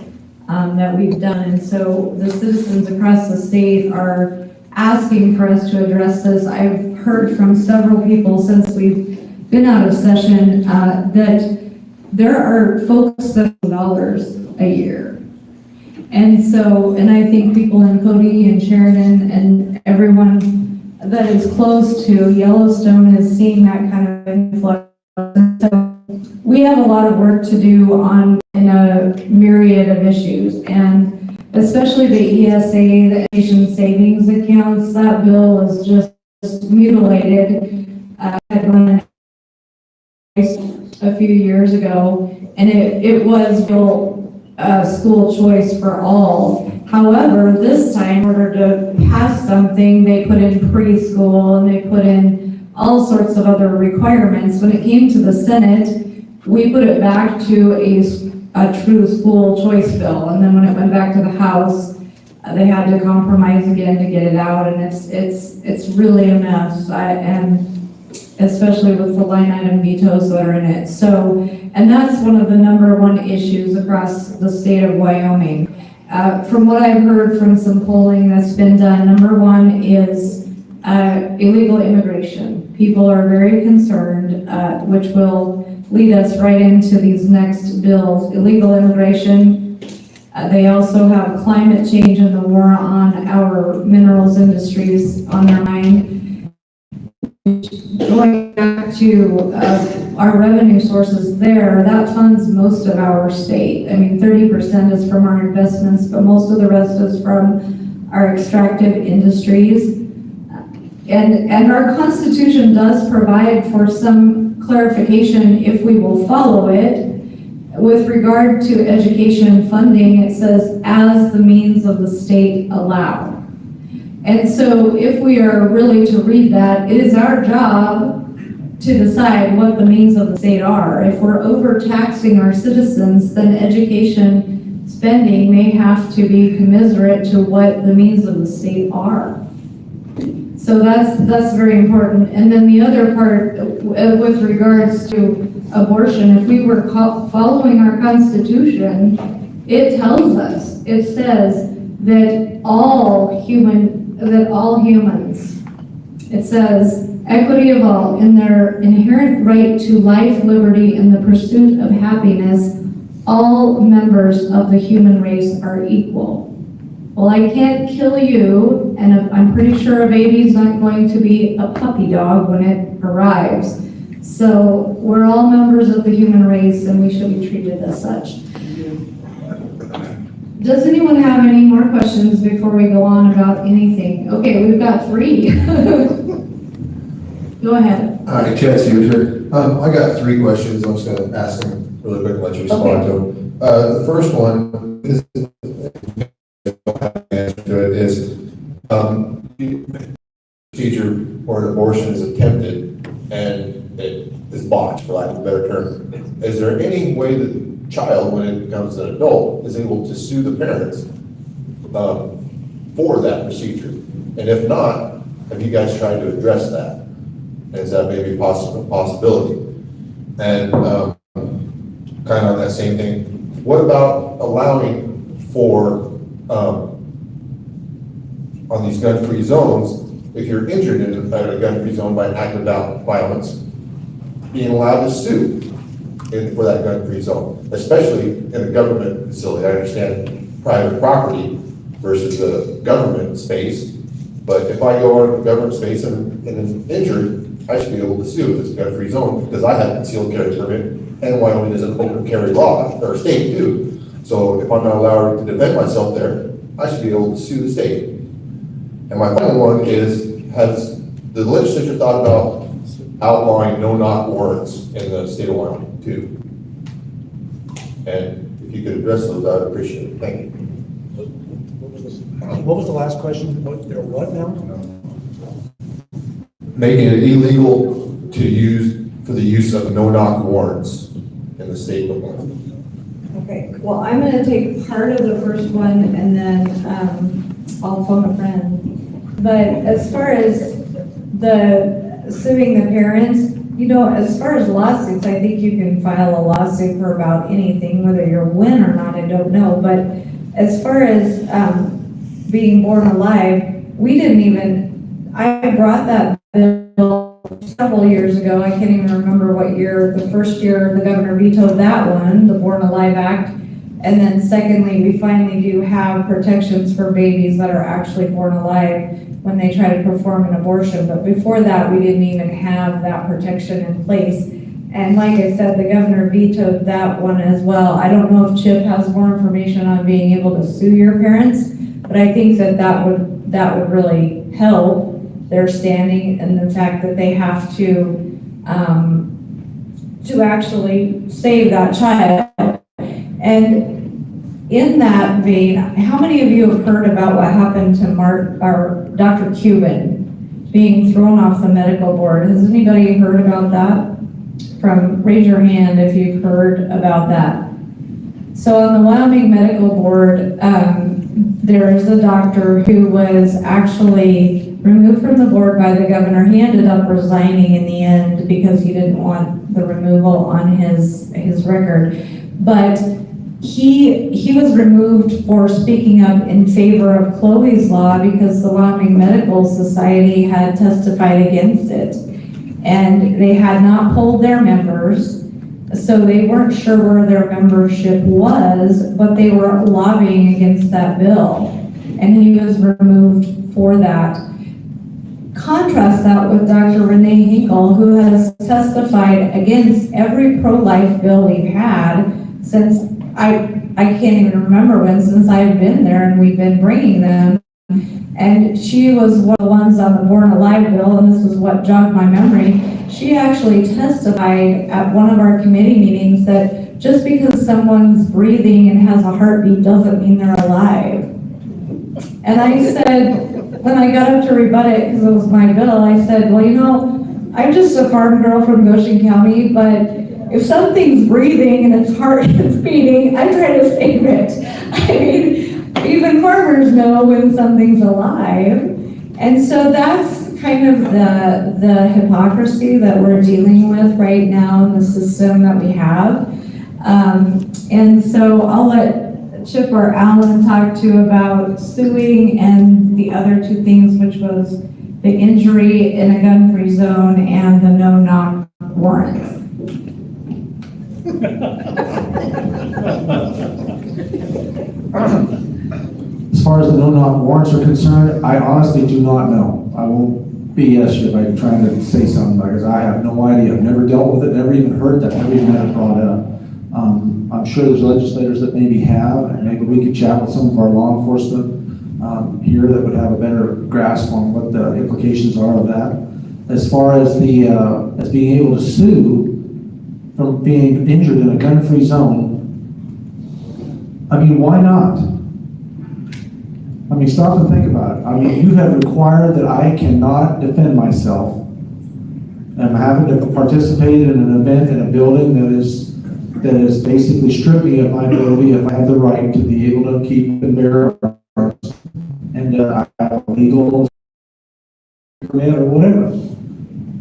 that we've done. And so the citizens across the state are asking for us to address this. I've heard from several people since we've been out of session that there are folks that have dollars a year. And so, and I think people in Cody and Sheridan and everyone that is close to Yellowstone is seeing that kind of influx. So we have a lot of work to do in a myriad of issues, and especially the ESA, the Education Savings Accounts. That bill is just mutilated. A few years ago, and it was built school choice for all. However, this time, in order to pass something, they put in preschool and they put in all sorts of other requirements. When it came to the Senate, we put it back to a true school choice bill, and then when it went back to the House, they had to compromise again to get it out, and it's really a mess. And especially with the line item vetoes that are in it. So, and that's one of the #1 issues across the state of Wyoming. From what I've heard from some polling that's been done, #1 is illegal immigration. People are very concerned, which will lead us right into these next bills. Illegal immigration. They also have climate change and the war on our minerals industries on their mind. Going back to our revenue sources there, that funds most of our state. I mean, 30% is from our investments, but most of the rest is from our extractive industries. And our Constitution does provide for some clarification if we will follow it. With regard to education funding, it says, as the means of the state allow. And so if we are really to read that, it is our job to decide what the means of the state are. If we're overtaxing our citizens, then education spending may have to be commensurate to what the means of the state are. So that's very important. And then the other part with regards to abortion, if we were following our Constitution, it tells us, it says that all humans, it says, equity of all, in their inherent right to life, liberty, and the pursuit of happiness, all members of the human race are equal. Well, I can't kill you, and I'm pretty sure a baby's not going to be a puppy dog when it arrives. So we're all members of the human race and we should be treated as such. Does anyone have any more questions before we go on about anything? Okay, we've got 3. Go ahead. Hi, Chad Steinmetz. I got 3 questions. I'm just gonna ask them really quick and let you respond to them. The first one is, answer to it is, procedure or an abortion is attempted and it is botched, for lack of a better term. Is there any way that the child, when it becomes an adult, is able to sue the parents for that procedure? And if not, have you guys tried to address that? Is that maybe a possibility? And kind of on that same thing, what about allowing for, on these gun-free zones, if you're injured in a gun-free zone by an act of violence, being allowed to sue for that gun-free zone, especially in a government facility? I understand private property versus a government space, but if I go on a government space and am injured, I should be able to sue if it's a gun-free zone, because I have a concealed carry permit, and Wyoming is an open carry law, or state too. So if I'm not allowed to defend myself there, I should be able to sue the state. And my final one is, has the legislature thought about outlawing no-knock warrants in the state of Wyoming too? And if you could address those, I'd appreciate it. Thank you. What was the last question? What now? Making it illegal to use, for the use of no-knock warrants in the state of Wyoming. Okay, well, I'm gonna take part of the first one and then I'll phone a friend. But as far as the suing the parents, you know, as far as lawsuits, I think you can file a lawsuit for about anything, whether you're win or not, I don't know. But as far as being born alive, we didn't even, I brought that bill several years ago. I can't even remember what year. The first year the governor vetoed that one, the Born Alive Act. And then secondly, we finally do have protections for babies that are actually born alive when they try to perform an abortion. But before that, we didn't even have that protection in place. And like I said, the governor vetoed that one as well. I don't know if Chip has more information on being able to sue your parents, but I think that would really help their standing and the fact that they have to actually save that child. And in that vein, how many of you have heard about what happened to Dr. Cuban being thrown off the medical board? Has anybody heard about that? Raise your hand if you've heard about that. So on the Wyoming Medical Board, there is a doctor who was actually removed from the board by the governor. He ended up resigning in the end because he didn't want the removal on his record. But he was removed for speaking up in favor of Chloe's law because the Wyoming Medical Society had testified against it. And they had not polled their members, so they weren't sure where their membership was, but they were lobbying against that bill. And he was removed for that. Contrast that with Dr. Renee Hinkle, who has testified against every pro-life bill we've had since I can't even remember when, since I've been there and we've been bringing them. And she was one of the ones on the Born Alive bill, and this is what jogged my memory. She actually testified at one of our committee meetings that just because someone's breathing and has a heartbeat doesn't mean they're alive. And I said, when I got up to rebut it, because it was my bill, I said, well, you know, I'm just a farm girl from Goshen County, but if something's breathing and its heart is beating, I try to save it. I mean, even farmers know when something's alive. And so that's kind of the hypocrisy that we're dealing with right now in the system that we have. And so I'll let Chip or Alan talk to you about suing and the other two things, which was the injury in a gun-free zone and the no-knock warrants. As far as the no-knock warrants are concerned, I honestly do not know. I won't BS you by trying to say something, because I have no idea. I've never dealt with it, never even heard that, never even had it brought up. I'm sure there's legislators that maybe have, and maybe we could chat with some of our law enforcement here that would have a better grasp on what the implications are of that. As far as the as being able to sue from being injured in a gun-free zone, I mean, why not? I mean, stop and think about it. I mean, you have required that I cannot defend myself. I'm having to participate in an event in a building that is basically stripped me of my ability if I have the right to be able to keep and bear arms. And I have a legal permit or whatever.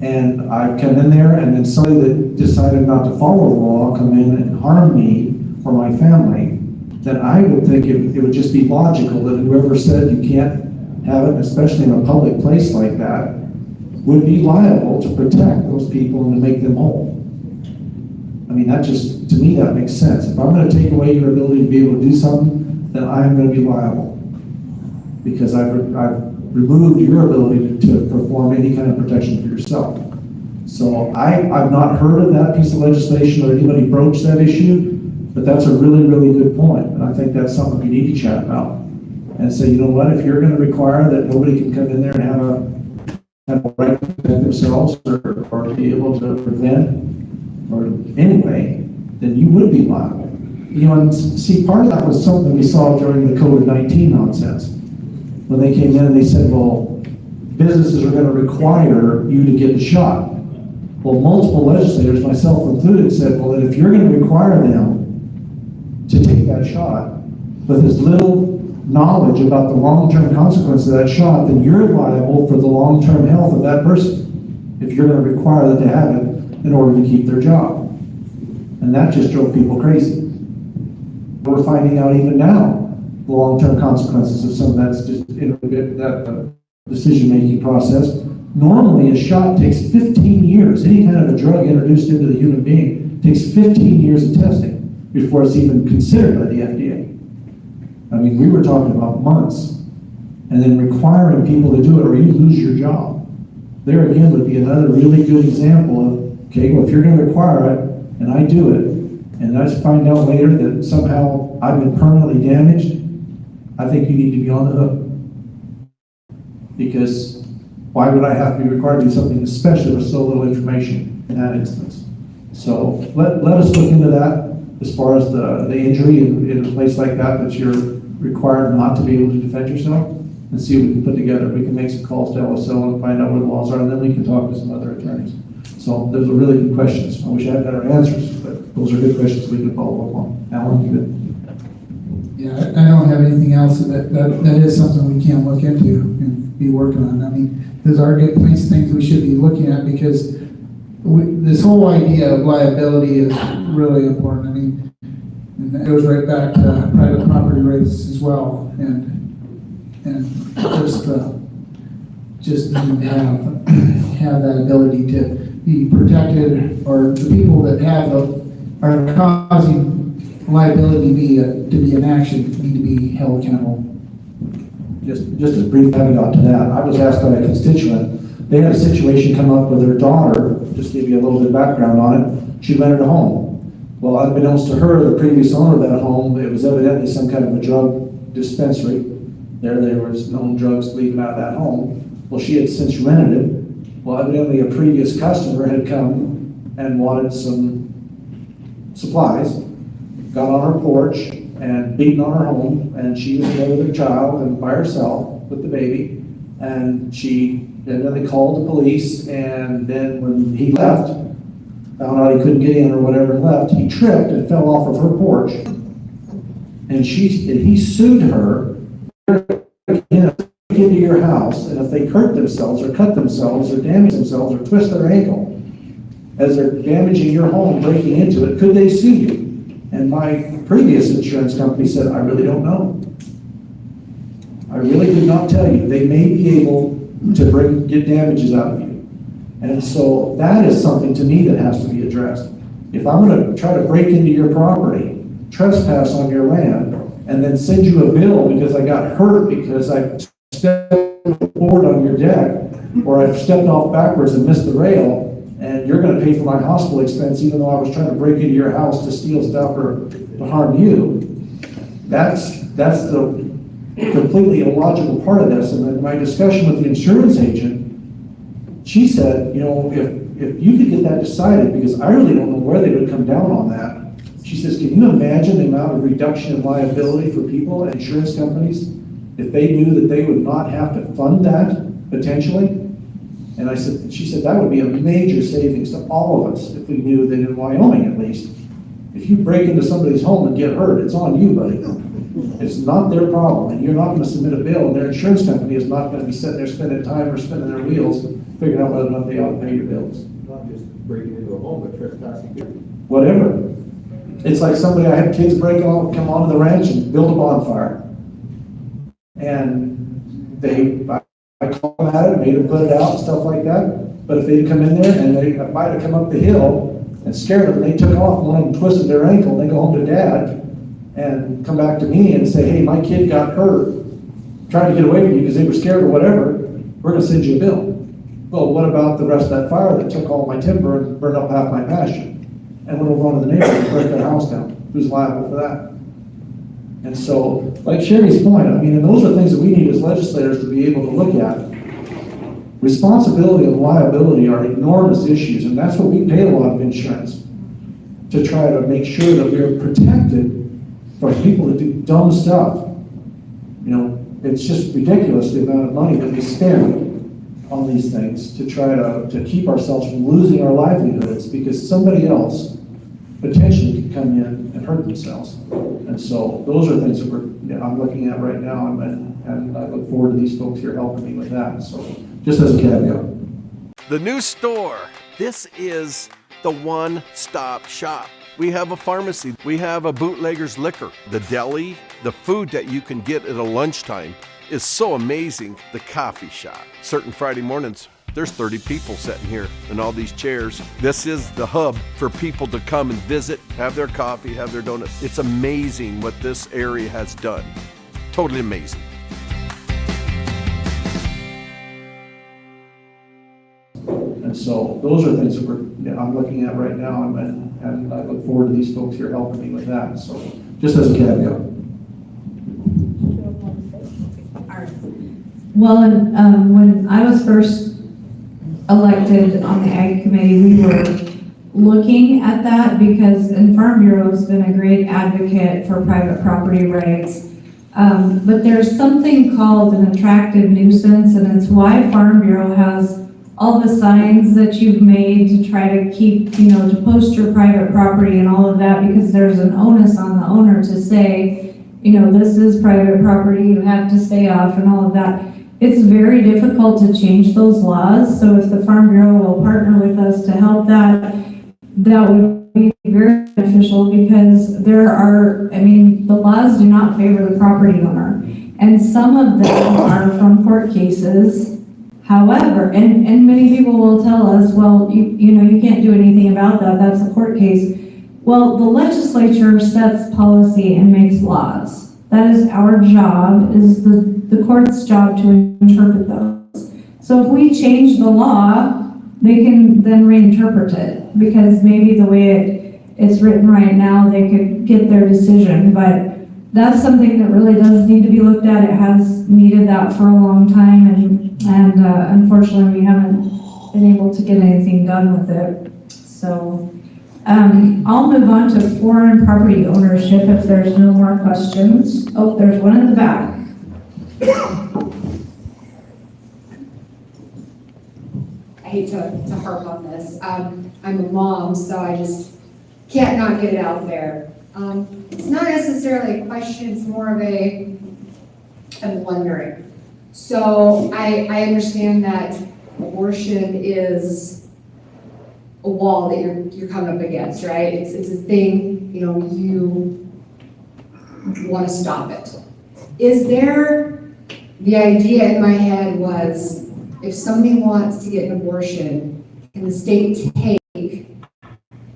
And I come in there, and then somebody that decided not to follow the law come in and harm me or my family, then I would think it would just be logical that whoever said you can't have it, especially in a public place like that, would be liable to protect those people and to make them whole. I mean, that just, to me, that makes sense. If I'm going to take away your ability to be able to do something, then I'm going to be liable. Because I've removed your ability to perform any kind of protection for yourself. So I've not heard of that piece of legislation or anybody broached that issue, but that's a really, really good point. And I think that's something we need to chat about. And say, you know what, if you're going to require that nobody can come in there and have a right to protect themselves or be able to prevent or anyway, then you would be liable. You know, and see, part of that was something we saw during the COVID-19 nonsense. When they came in and they said, well, businesses are going to require you to get the shot. Well, multiple legislators, myself included, said, well, that if you're going to require them to take that shot with as little knowledge about the long-term consequences of that shot, then you're liable for the long-term health of that person if you're going to require that they have it in order to keep their job. And that just drove people crazy. We're finding out even now the long-term consequences of some of that's just that decision-making process. Normally, a shot takes 15 years. Any kind of a drug introduced into the human being takes 15 years of testing before it's even considered by the FDA. I mean, we were talking about months, and then requiring people to do it or you lose your job. There again would be another really good example of, okay, well, if you're going to require it, and I do it, and I just find out later that somehow I've been permanently damaged, I think you need to be on the hook. Because why would I have to be required to do something, especially with so little information in that instance? So let us look into that as far as the injury in a place like that you're required not to be able to defend yourself, and see what we can put together. We can make some calls to LSO and find out where the laws are, and then we can talk to some other attorneys. So those are really good questions. I wish I had better answers, but those are good questions we can follow up on. Alan, you good? Yeah, I don't have anything else. That is something we can look into and be working on. I mean, those are good points, things we should be looking at, because this whole idea of liability is really important. I mean, and that goes right back to private property rights as well, and just need to have that ability to be protected, or the people that are causing liability to be in action need to be held accountable. Just a brief caveat to that. I was asked by a constituent, they had a situation come up with their daughter, just to give you a little bit of background on it. She rented a home. Well, unbeknownst to her, the previous owner of that home, it was evidently some kind of a drug dispensary. There was known drugs leaving out of that home. Well, she had since rented it. Well, evidently a previous customer had come and wanted some supplies, got on her porch and beaten on her home, and she was there with her child and by herself with the baby, and then they called the police, and then when he left, found out he couldn't get in or whatever and left, he tripped and fell off of her porch, and he sued her into your house, and if they hurt themselves or cut themselves or damage themselves or twist their ankle as they're damaging your home, breaking into it, could they sue you? And my previous insurance company said, I really don't know. I really could not tell you. They may be able to get damages out of you. And so that is something to me that has to be addressed. If I'm going to try to break into your property, trespass on your land, and then send you a bill because I got hurt because I stepped board on your deck, or I've stepped off backwards and missed the rail, and you're gonna pay for my hospital expense even though I was trying to break into your house to steal stuff or to harm you. That's the completely illogical part of this. And in my discussion with the insurance agent, she said, you know, if you could get that decided, because I really don't know where they would come down on that. She says, can you imagine the amount of reduction in liability for people and insurance companies if they knew that they would not have to fund that potentially? And she said, that would be a major savings to all of us if we knew that in Wyoming at least, if you break into somebody's home and get hurt, it's on you, buddy. It's not their problem, and you're not gonna submit a bill, and their insurance company is not gonna be sitting there spending time or spinning their wheels figuring out whether or not they ought to pay your bills. Not just breaking into a home, but trespassing. Whatever. It's like somebody, I had kids come onto the ranch and build a bonfire. And I called them at it, made them put it out and stuff like that. But if they'd come in there and they might have come up the hill and scared them, and they took off, one of them twisted their ankle, and they go home to dad and come back to me and say, hey, my kid got hurt, trying to get away from you because they were scared or whatever, we're gonna send you a bill. Well, what about the rest of that fire that took all my timber and burned up half my pasture? And went over onto the neighbor and burnt their house down. Who's liable for that? And so, like Cheri's point, I mean, and those are things that we need as legislators to be able to look at. Responsibility and liability are enormous issues, and that's what we pay a lot of insurance to try to make sure that we're protected from people that do dumb stuff. You know, it's just ridiculous the amount of money that we spend on these things to try to keep ourselves from losing our livelihoods because somebody else potentially could come in and hurt themselves. And so those are things that I'm looking at right now, and I look forward to these folks here helping me with that. So just as a caveat. The new store. This is the one-stop shop. We have a pharmacy. We have a bootlegger's liquor. The deli, the food that you can get at a lunchtime is so amazing. The coffee shop. Certain Friday mornings, there's 30 people sitting here in all these chairs. This is the hub for people to come and visit, have their coffee, have their donuts. It's amazing what this area has done. Totally amazing. And so those are things that I'm looking at right now, and I look forward to these folks here helping me with that. So just as a caveat. Well, when I was first elected on the Ag Committee, we were looking at that because, and Farm Bureau has been a great advocate for private property rights. But there's something called an attractive nuisance, and it's why Farm Bureau has all the signs that you've made to try to keep, to post your private property and all of that, because there's an onus on the owner to say, this is private property, you have to stay off and all of that. It's very difficult to change those laws, so if the Farm Bureau will partner with us to help that would be very beneficial, because the laws do not favor the property owner. And some of them are from court cases. However, and many people will tell us, well, you can't do anything about that, that's a court case. Well, the legislature sets policy and makes laws. That is our job, is the court's job to interpret those. So if we change the law, they can then reinterpret it, because maybe the way it's written right now, they could get their decision, but that's something that really does need to be looked at. It has needed that for a long time, and unfortunately we haven't been able to get anything done with it. So I'll move on to foreign property ownership if there's no more questions. Oh, there's one in the back. I hate to harp on this. I'm a mom, so I just can't not get it out there. It's not necessarily a question, it's more of I'm wondering. So I understand that abortion is a wall that you're coming up against, right? It's a thing, you want to stop it. Is there, the idea in my head was, if somebody wants to get an abortion, can the state take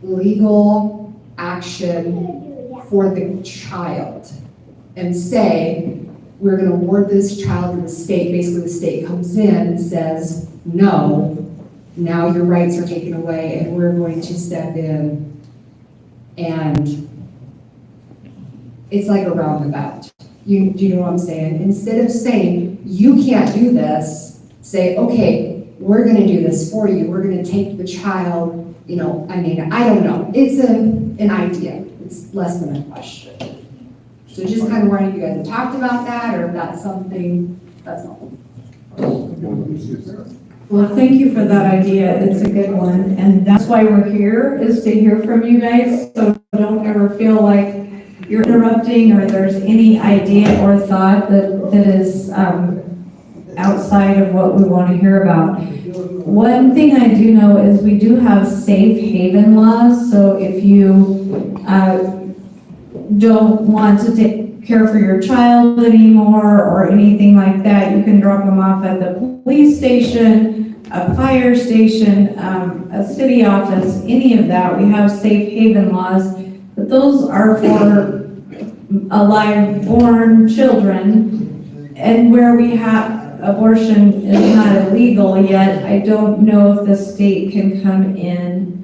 legal action for the child and say, we're gonna award this child to the state. Basically, the state comes in and says, no, now your rights are taken away, and we're going to step in. And it's like a roundabout. Do you know what I'm saying? Instead of saying, you can't do this, say, okay, we're gonna do this for you. We're gonna take the child, I don't know. It's an idea. It's less than a question. So just kind of wondering if you guys have talked about that, or if that's something, that's all. Well, thank you for that idea. It's a good one. And that's why we're here, is to hear from you guys. So don't ever feel like you're interrupting or there's any idea or thought that is outside of what we want to hear about. One thing I do know is we do have safe haven laws. So if you don't want to take care for your child anymore or anything like that, you can drop them off at the police station, a fire station, a city office, any of that. We have safe haven laws, but those are for alive born children. And where we have abortion is not illegal yet, I don't know if the state can come in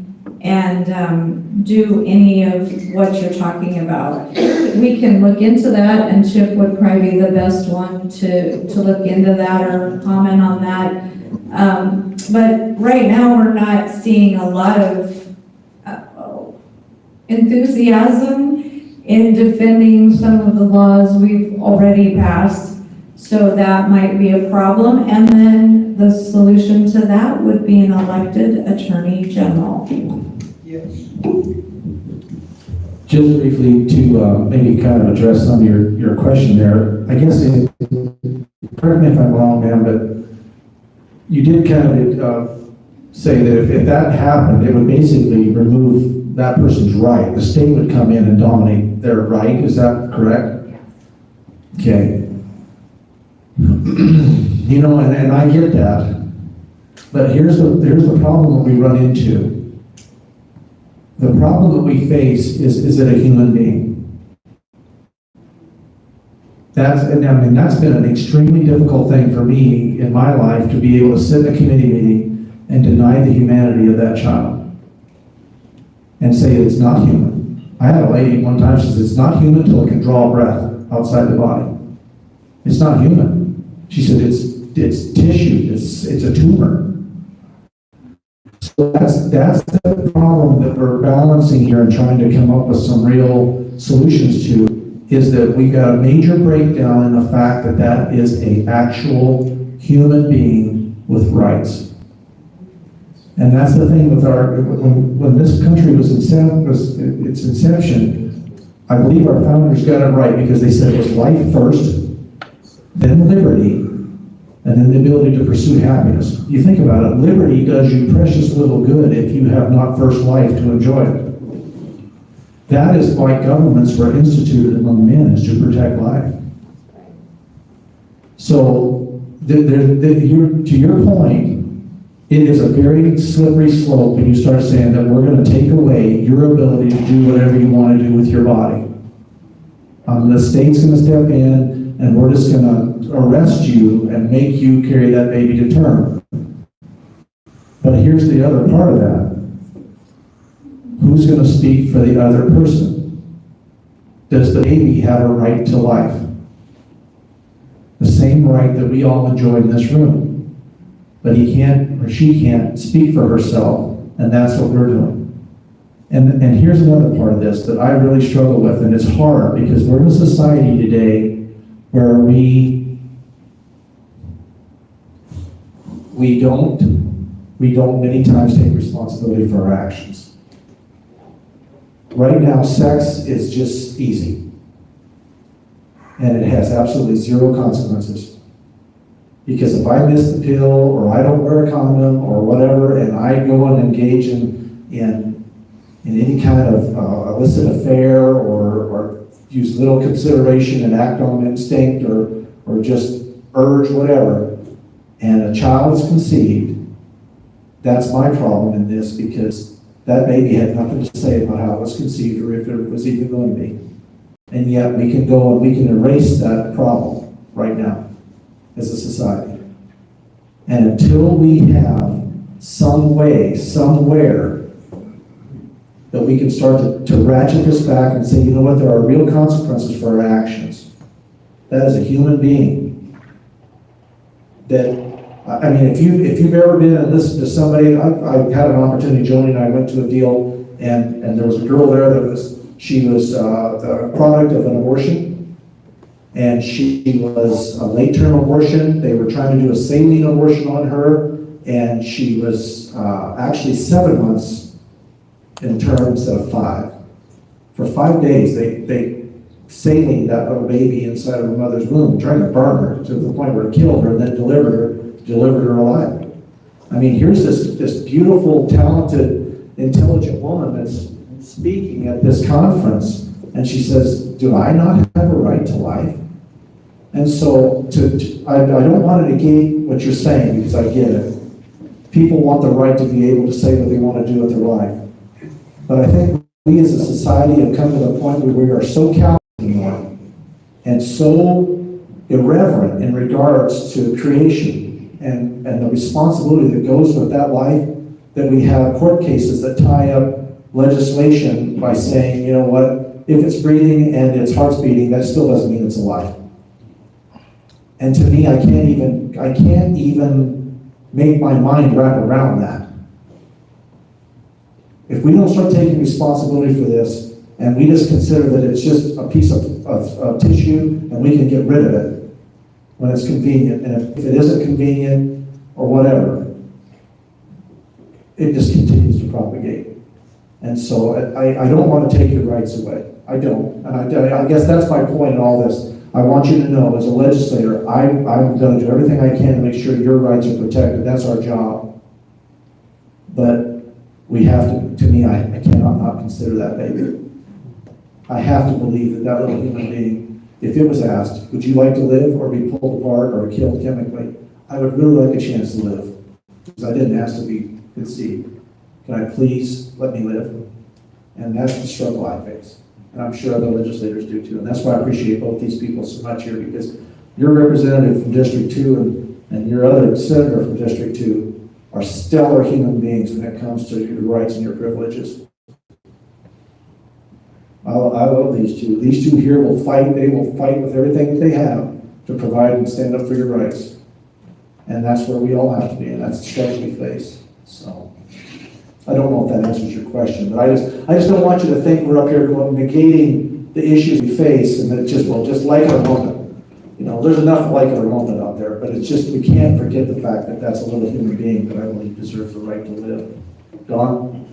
and do any of what you're talking about. We can look into that, and Chip would probably be the best one to look into that or comment on that. But right now, we're not seeing a lot of enthusiasm in defending some of the laws we've already passed. So that might be a problem. And then the solution to that would be an elected attorney general. Just briefly to maybe kind of address some of your question there, I guess, correct me if I'm wrong, ma'am, but you did kind of say that if that happened, it would basically remove that person's right. The state would come in and dominate their right. Is that correct? Okay. And I get that. But here's the problem that we run into. The problem that we face is it a human being? That's been an extremely difficult thing for me in my life, to be able to sit in a committee meeting and deny the humanity of that child and say it's not human. I had a lady one time, she says, it's not human until it can draw a breath outside the body. It's not human. She said, it's tissue, it's a tumor. So that's the problem that we're balancing here and trying to come up with some real solutions to, is that we got a major breakdown in the fact that that is an actual human being with rights. And that's the thing with when this country was its inception, I believe our founders got it right, because they said it was life first, then liberty, and then the ability to pursue happiness. You think about it, liberty does you precious little good if you have not first life to enjoy it. That is why governments were instituted among men, is to protect life. So, to your point, it is a very slippery slope when you start saying that we're going to take away your ability to do whatever you want to do with your body. The state's going to step in, and we're just going to arrest you and make you carry that baby to term. But here's the other part of that. Who's going to speak for the other person? Does the baby have a right to life? The same right that we all enjoy in this room. But he can't, or she can't, speak for herself, and that's what we're doing. And here's another part of this that I really struggle with, and it's hard, because we're in a society today where we don't many times take responsibility for our actions. Right now, sex is just easy. And it has absolutely zero consequences. Because if I miss the pill, or I don't wear a condom, or whatever, and I go and engage in any kind of illicit affair, or use little consideration and act on instinct, or just urge whatever, and a child is conceived, that's my problem in this, because that baby had nothing to say about how it was conceived, or if it was even going to be. And yet we can go and we can erase that problem. right now as a society. And until we have some way, somewhere, that we can start to ratchet this back and say, you know what, there are real consequences for our actions. That is a human being. That, I mean, if you've ever been and listened to somebody, I've had an opportunity, Joni and I went to a deal, and there was a girl there she was the product of an abortion, and she was a late-term abortion. They were trying to do a saline abortion on her, and she was actually 7 months in terms of 5. For 5 days, they saline that little baby inside of her mother's womb, trying to burn her to the point where it killed her, and then delivered her alive. I mean, here's this beautiful, talented, intelligent woman that's speaking at this conference, and she says, do I not have a right to life? And so I don't want to negate what you're saying, because I get it. People want the right to be able to say what they want to do with their life. But I think we as a society have come to the point where we are so callous anymore and so irreverent in regards to creation and the responsibility that goes with that life, that we have court cases that tie up legislation by saying, you know what, if it's breathing and its heart's beating, that still doesn't mean it's alive. And to me, I can't even make my mind wrap around that. If we don't start taking responsibility for this, and we just consider that it's just a piece of tissue, and we can get rid of it when it's convenient, and if it isn't convenient, or whatever, it just continues to propagate. And so I don't want to take your rights away. I don't. And I guess that's my point in all this. I want you to know, as a legislator, I'm going to do everything I can to make sure your rights are protected. That's our job. But we have to me, I cannot not consider that baby. I have to believe that little human being, if it was asked, would you like to live or be pulled apart or killed chemically? I would really like a chance to live, because I didn't ask to be conceived. Can I please let me live? And that's the struggle I face. And I'm sure other legislators do too. And that's why I appreciate both these people so much here, because your representative from District 2 and your other senator from District 2 are stellar human beings when it comes to your rights and your privileges. I love these two. These two here will fight. They will fight with everything that they have to provide and stand up for your rights. And that's where we all have to be, and that's the struggle we face. So I don't know if that answers your question, but I just don't want you to think we're up here going negating the issues we face, and that just like our moment. You know, there's enough like our moment out there, but it's just, we can't forget the fact that that's a little human being that I believe deserves the right to live. Don?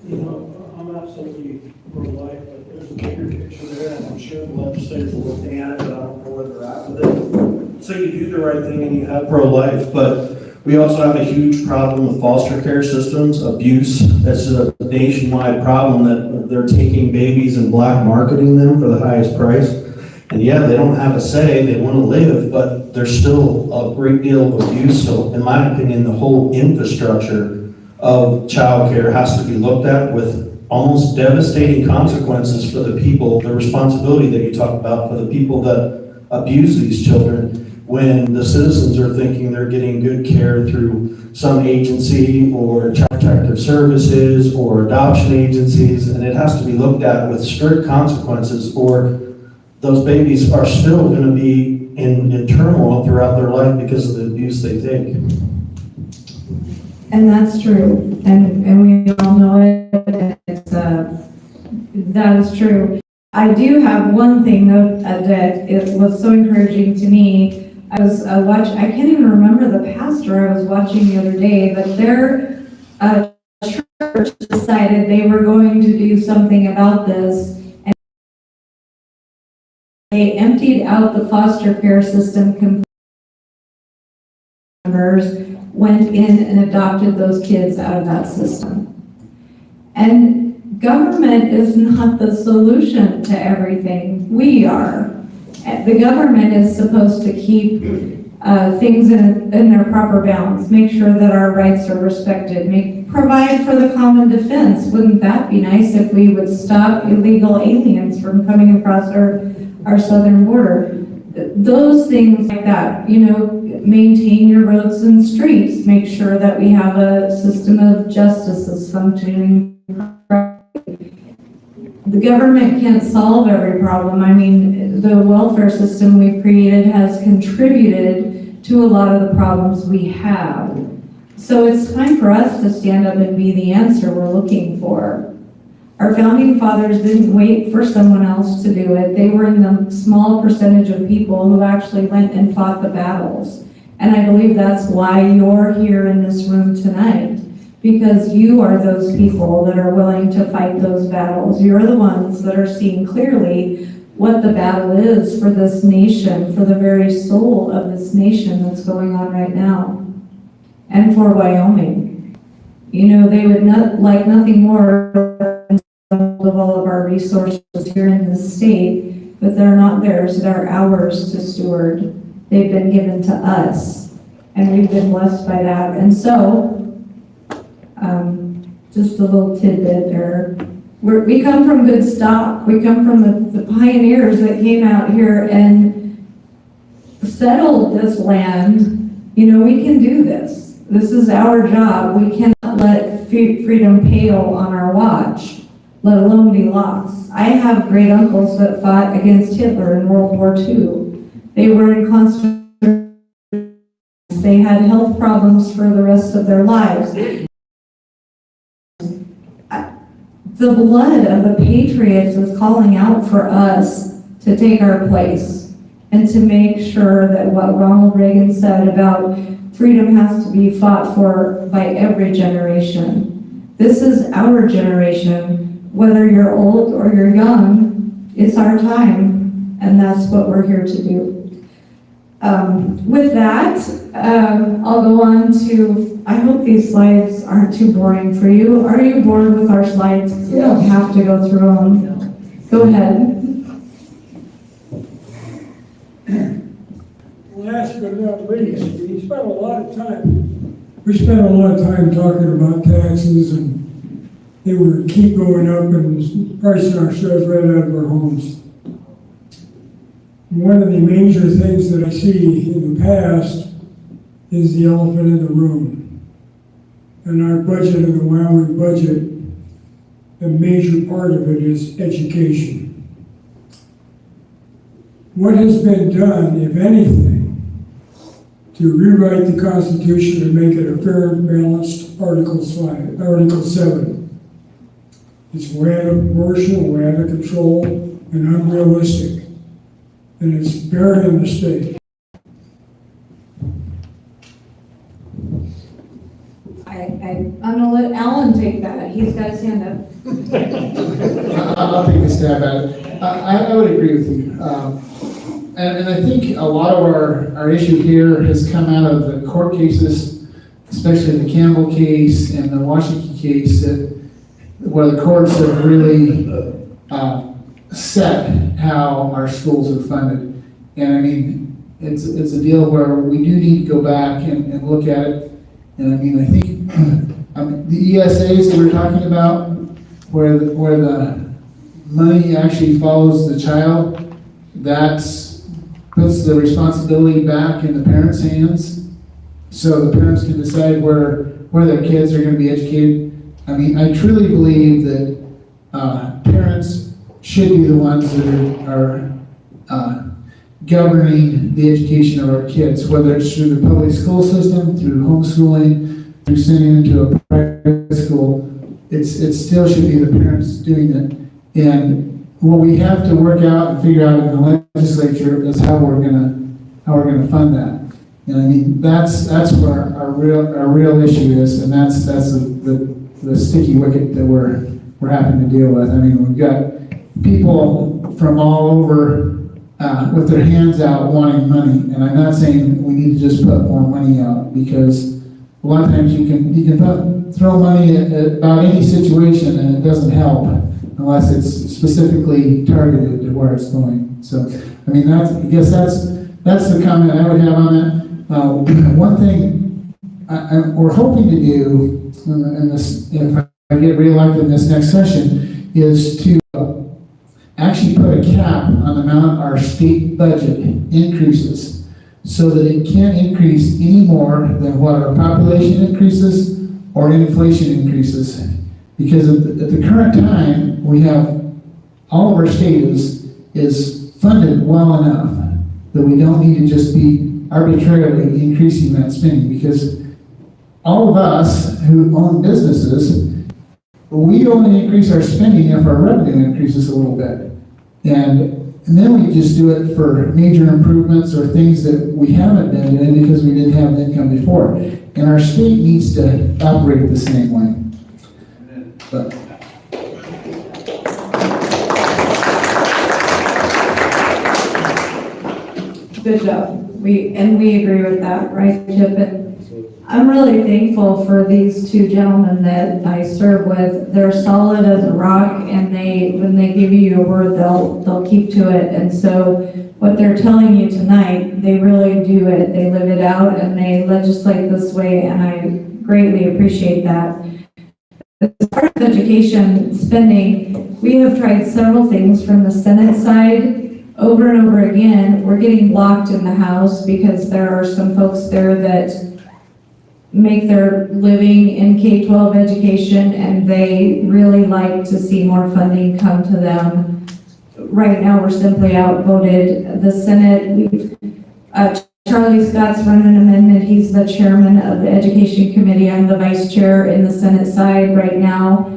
You know, I'm absolutely pro-life, but there's a bigger picture there, and I'm sure the legislators will look at it, but I don't know where they're at with it. So you do the right thing and you have pro-life, but we also have a huge problem with foster care systems, abuse. That's a nationwide problem, that they're taking babies and black marketing them for the highest price. And yeah, they don't have a say, they want to live, but there's still a great deal of abuse. So in my opinion, the whole infrastructure of childcare has to be looked at with almost devastating consequences for the people, the responsibility that you talk about for the people that abuse these children, when the citizens are thinking they're getting good care through some agency or child protective services or adoption agencies, and it has to be looked at with strict consequences, or those babies are still going to be in turmoil throughout their life because of the abuse they take. And that's true, and we all know it. That is true. I do have one thing though that it was so encouraging to me. I was watching, I can't even remember the pastor I was watching the other day, but their church decided they were going to do something about this, and they emptied out the foster care system completely. Members went in and adopted those kids out of that system. And government is not the solution to everything. We are. The government is supposed to keep things in their proper balance, make sure that our rights are respected, provide for the common defense. Wouldn't that be nice if we would stop illegal aliens from coming across our southern border? those things like that, you know, maintain your roads and streets, make sure that we have a system of justice that's functioning. The government can't solve every problem. I mean, the welfare system we've created has contributed to a lot of the problems we have. So it's time for us to stand up and be the answer we're looking for. Our founding fathers didn't wait for someone else to do it. They were in the small percentage of people who actually went and fought the battles. And I believe that's why you're here in this room tonight, because you are those people that are willing to fight those battles. You're the ones that are seeing clearly what the battle is for this nation, for the very soul of this nation that's going on right now, and for Wyoming. You know, they would not like nothing more of all of our resources here in this state, but they're not theirs, they're ours to steward. They've been given to us, and we've been blessed by that. And so, just a little tidbit there. We come from good stock. We come from the pioneers that came out here and settled this land. You know, we can do this. This is our job. We cannot let freedom pale on our watch, let alone be lost. I have great uncles that fought against Hitler in World War II. They were in constant, they had health problems for the rest of their lives. The blood of the patriots is calling out for us to take our place and to make sure that what Ronald Reagan said about freedom has to be fought for by every generation. This is our generation. Whether you're old or you're young, it's our time, and that's what we're here to do. With that, I'll go on to, I hope these slides aren't too boring for you. Are you bored with our slides? We don't have to go through them. Go ahead. Last but not least, we spent a lot of time talking about taxes, and they would keep going up and pricing ourselves right out of our homes. One of the major things that I see in the past is the elephant in the room. And our budget, in the Wyoming budget, a major part of it is education. What has been done, if anything, to rewrite the Constitution and make it a fair and balanced Article 7? It's way out of proportion, way out of control, and unrealistic. And it's burying the state. I'm gonna let Alan take that. He's got his hand up. I'll take a stab at it. I would agree with you. And I think a lot of our issue here has come out of the court cases, especially the Campbell case and the Washington case, where the courts have really set how our schools are funded. And I mean, it's a deal where we do need to go back and look at it. And I mean, I think the ESAs that we're talking about, where the money actually follows the child, puts the responsibility back in the parents' hands, so the parents can decide where their kids are going to be educated. I mean, I truly believe that parents should be the ones that are governing the education of our kids, whether it's through the public school system, through homeschooling, through sending them to a private school. It still should be the parents doing it. And what we have to work out and figure out in the legislature is how we're gonna fund that. And I mean, that's where our real issue is, and that's the sticky wicket that we're having to deal with. I mean, we've got people from all over with their hands out wanting money, and I'm not saying we need to just put more money out, because a lot of times you can throw money at about any situation and it doesn't help unless it's specifically targeted to where it's going. So, I mean, I guess that's the comment I would have on it. One thing we're hoping to do, if I get reelected in this next session, is to actually put a cap on the amount our state budget increases so that it can't increase any more than what our population increases or inflation increases. Because at the current time, we have, all of our state is funded well enough that we don't need to just be arbitrarily increasing that spending, because all of us who own businesses, we only increase our spending if our revenue increases a little bit. And then we just do it for major improvements or things that we haven't been doing because we didn't have the income before. And our state needs to operate the same way. But, good job. We agree with that, right, Chip? And I'm really thankful for these two gentlemen that I serve with. They're solid as a rock, and when they give you your word, they'll keep to it. And so what they're telling you tonight, they really do it. They live it out, and they legislate this way, and I greatly appreciate that. As far as education spending, we have tried several things from the Senate side. Over and over again, we're getting blocked in the House because there are some folks there that make their living in K-12 education, and they really like to see more funding come to them. Right now, we're simply outvoted. The Senate, Charlie Scott's running an amendment. He's the chairman of the Education Committee. I'm the vice chair in the Senate side right now.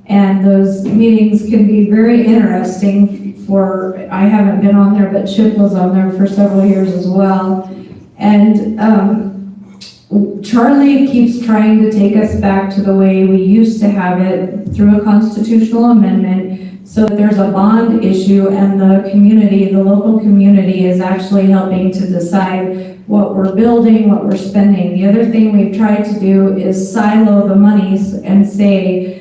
And those meetings can be very interesting I haven't been on there, but Chip was on there for several years as well. And Charlie keeps trying to take us back to the way we used to have it through a constitutional amendment. So there's a bond issue, and the local community is actually helping to decide what we're building, what we're spending. The other thing we've tried to do is silo the monies and say,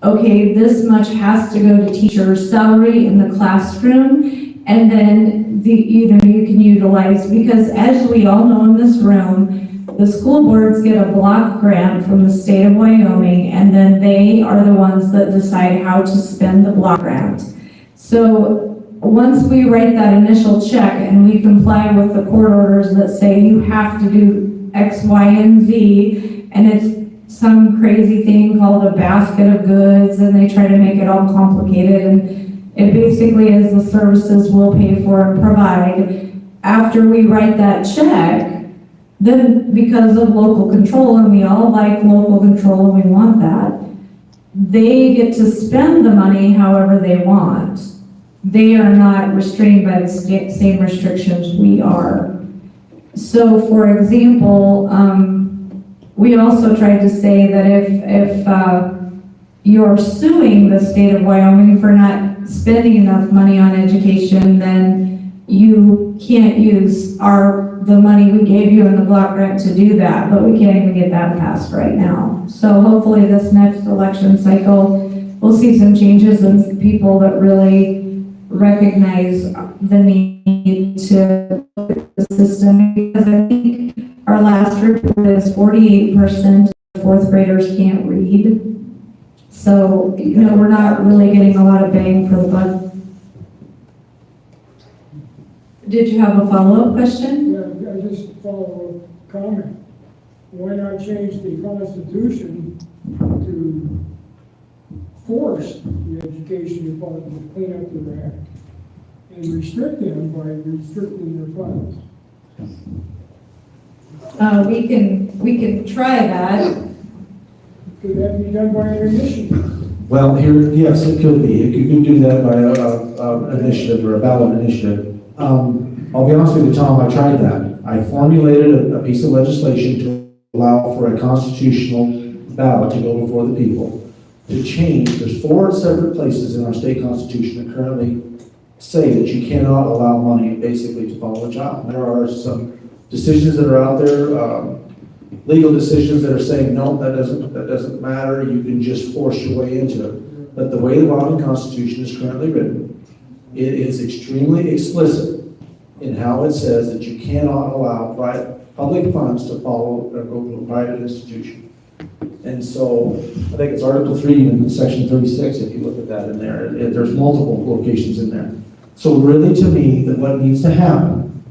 okay, this much has to go to teacher's salary in the classroom, and then you can utilize, because as we all know in this room, the school boards get a block grant from the state of Wyoming, and then they are the ones that decide how to spend the block grant. So once we write that initial check and we comply with the court orders that say you have to do X, Y, and Z, and it's some crazy thing called a basket of goods, and they try to make it all complicated, and it basically is the services we'll pay for and provide. After we write that check, then because of local control, and we all like local control and we want that, they get to spend the money however they want. They are not restrained by the same restrictions we are. So for example, we also tried to say that if you're suing the state of Wyoming for not spending enough money on education, then you can't use the money we gave you in the block grant to do that, but we can't even get that passed right now. So hopefully this next election cycle, we'll see some changes in people that really recognize the need to the system, because I think our last report is 48% of fourth graders can't read. So, we're not really getting a lot of bang for the buck. Did you have a follow-up question? Yeah, I just follow a comment. Why not change the Constitution to force the education department to clean up their act and restrict them by restricting their funds? We can try that. Could that be done by an initiative? Well, yes, it could be. You can do that by an initiative or a ballot initiative. I'll be honest with you, Tom, I tried that. I formulated a piece of legislation to allow for a constitutional ballot to go before the people to change. There's 4 separate places in our state constitution that currently say that you cannot allow money basically to follow a child. There are some decisions that are out there, legal decisions that are saying, no, that doesn't matter. You can just force your way into it. But the way the Wyoming Constitution is currently written, it is extremely explicit in how it says that you cannot allow public funds to follow or go to a private institution. And so I think it's Article 3 in Section 36, if you look at that in there, there's multiple locations in there. So really, to me, that what needs to happen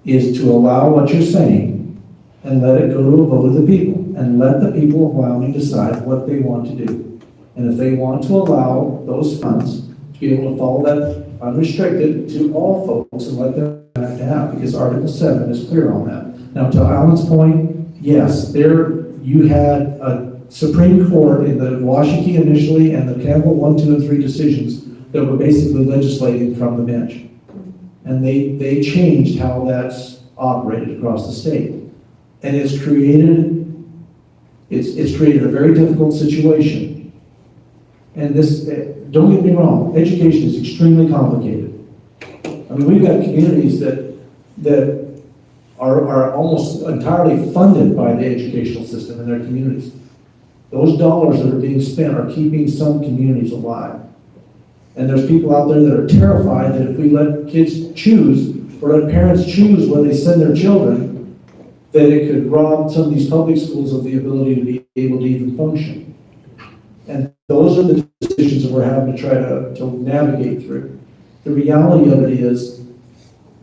is to allow what you're saying and let it go to a vote of the people, and let the people of Wyoming decide what they want to do. And if they want to allow those funds to be able to follow that unrestricted to all folks and let them have to have, because Article 7 is clear on that. Now, to Alan's point, yes, you had a Supreme Court in the Washakie initially and the Campbell 1, 2, and 3 decisions that were basically legislating from the bench. And they changed how that's operated across the state. And it's created a very difficult situation. And this, don't get me wrong, education is extremely complicated. I mean, we've got communities that are almost entirely funded by the educational system in their communities. Those dollars that are being spent are keeping some communities alive. And there's people out there that are terrified that if we let kids choose, or let parents choose where they send their children, that it could rob some of these public schools of the ability to be able to even function. And those are the decisions that we're having to try to navigate through. The reality of it is,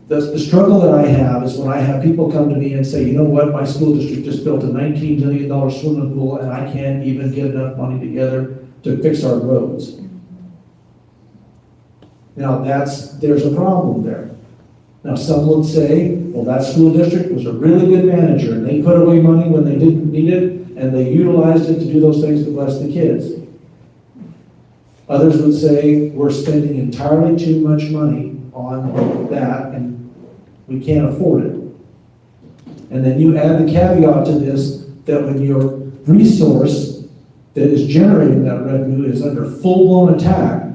the struggle that I have is when I have people come to me and say, you know what, my school district just built a $19 million swimming pool and I can't even get enough money together to fix our roads. Now there's a problem there. Now some would say, well, that school district was a really good manager and they put away money when they didn't need it and they utilized it to do those things to bless the kids. Others would say, we're spending entirely too much money on that and we can't afford it. And then you add the caveat to this, that when your resource that is generating that revenue is under full-blown attack,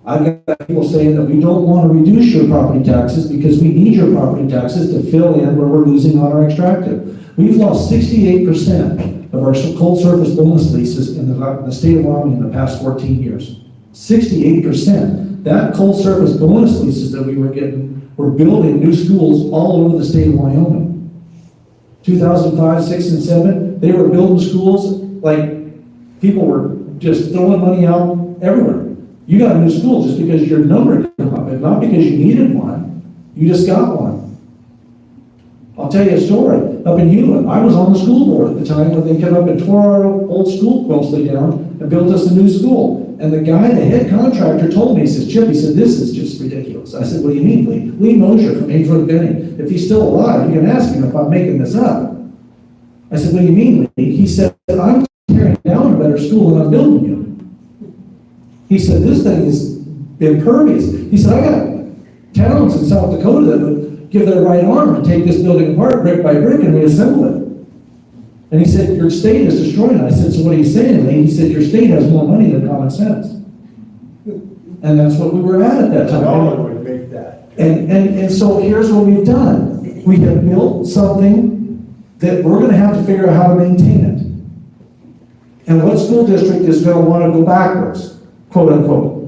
I've got people saying that we don't want to reduce your property taxes because we need your property taxes to fill in where we're losing on our extractive. We've lost 68% of our cold surface bonus leases in the state of Wyoming in the past 14 years. 68%. That cold surface bonus leases that we were getting were building new schools all over the state of Wyoming. 2005, 6, and 7, they were building schools like people were just throwing money out everywhere. You got a new school just because your number came up, and not because you needed one. You just got one. I'll tell you a story. Up in Hewlett, I was on the school board at the time when they came up and tore our old school mostly down and built us a new school. And the guy, the head contractor, told me, he says, Chip, he said, this is just ridiculous. I said, what do you mean, Lee? Lee Mosher from Ainsworth Benning. If he's still alive, you can ask him if I'm making this up. I said, what do you mean, Lee? He said, I'm tearing down a better school than I'm building you. He said, this thing is impervious. He said, I got towns in South Dakota that would give their right arm to take this building apart brick by brick and reassemble it. And he said, your state is destroying it. I said, so what are you saying, Lee? He said, your state has more money than common sense. And that's what we were at that time. dollar would make that. And so here's what we've done. We have built something that we're going to have to figure out how to maintain it. And what school district is going to want to go backwards, quote unquote?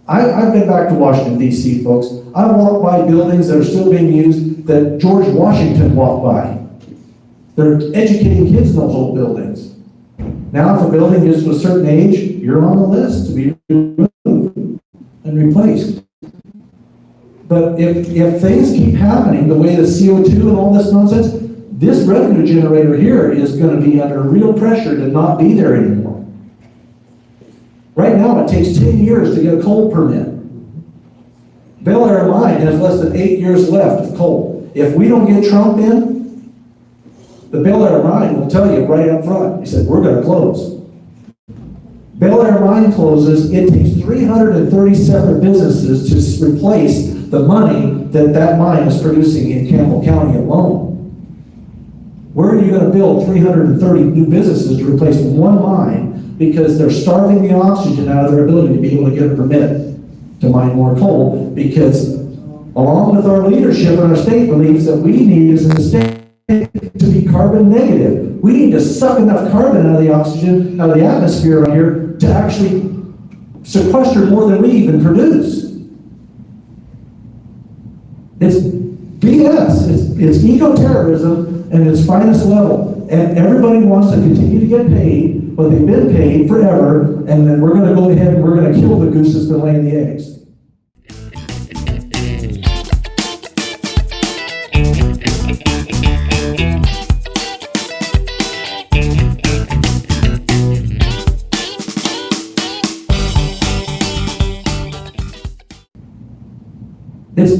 I've been back to Washington, D.C., folks. I've walked by buildings that are still being used that George Washington walked by. They're educating kids in those old buildings. Now, if a building gets to a certain age, you're on the list to be removed and replaced. But if things keep happening the way the CO2 and all this nonsense, this revenue generator here is going to be under real pressure to not be there anymore. Right now, it takes 10 years to get a coal permit. Bel Air Mine has less than 8 years left of coal. If we don't get Trump in, the Bel Air Mine will tell you right up front. He said, we're going to close. Bel Air Mine closes, it takes 330 separate businesses to replace the money that mine is producing in Campbell County alone. Where are you going to build 330 new businesses to replace one mine because they're starving the oxygen out of their ability to be able to get a permit to mine more coal? Because along with our leadership and our state believes that we need as a state to be carbon negative. We need to suck enough carbon out of the oxygen, out of the atmosphere right here to actually sequester more than we even produce. It's BS. It's eco-terrorism at its finest level. And everybody wants to continue to get paid what they've been paid forever, and then we're going to go ahead and we're going to kill the goose that's been laying the eggs. It's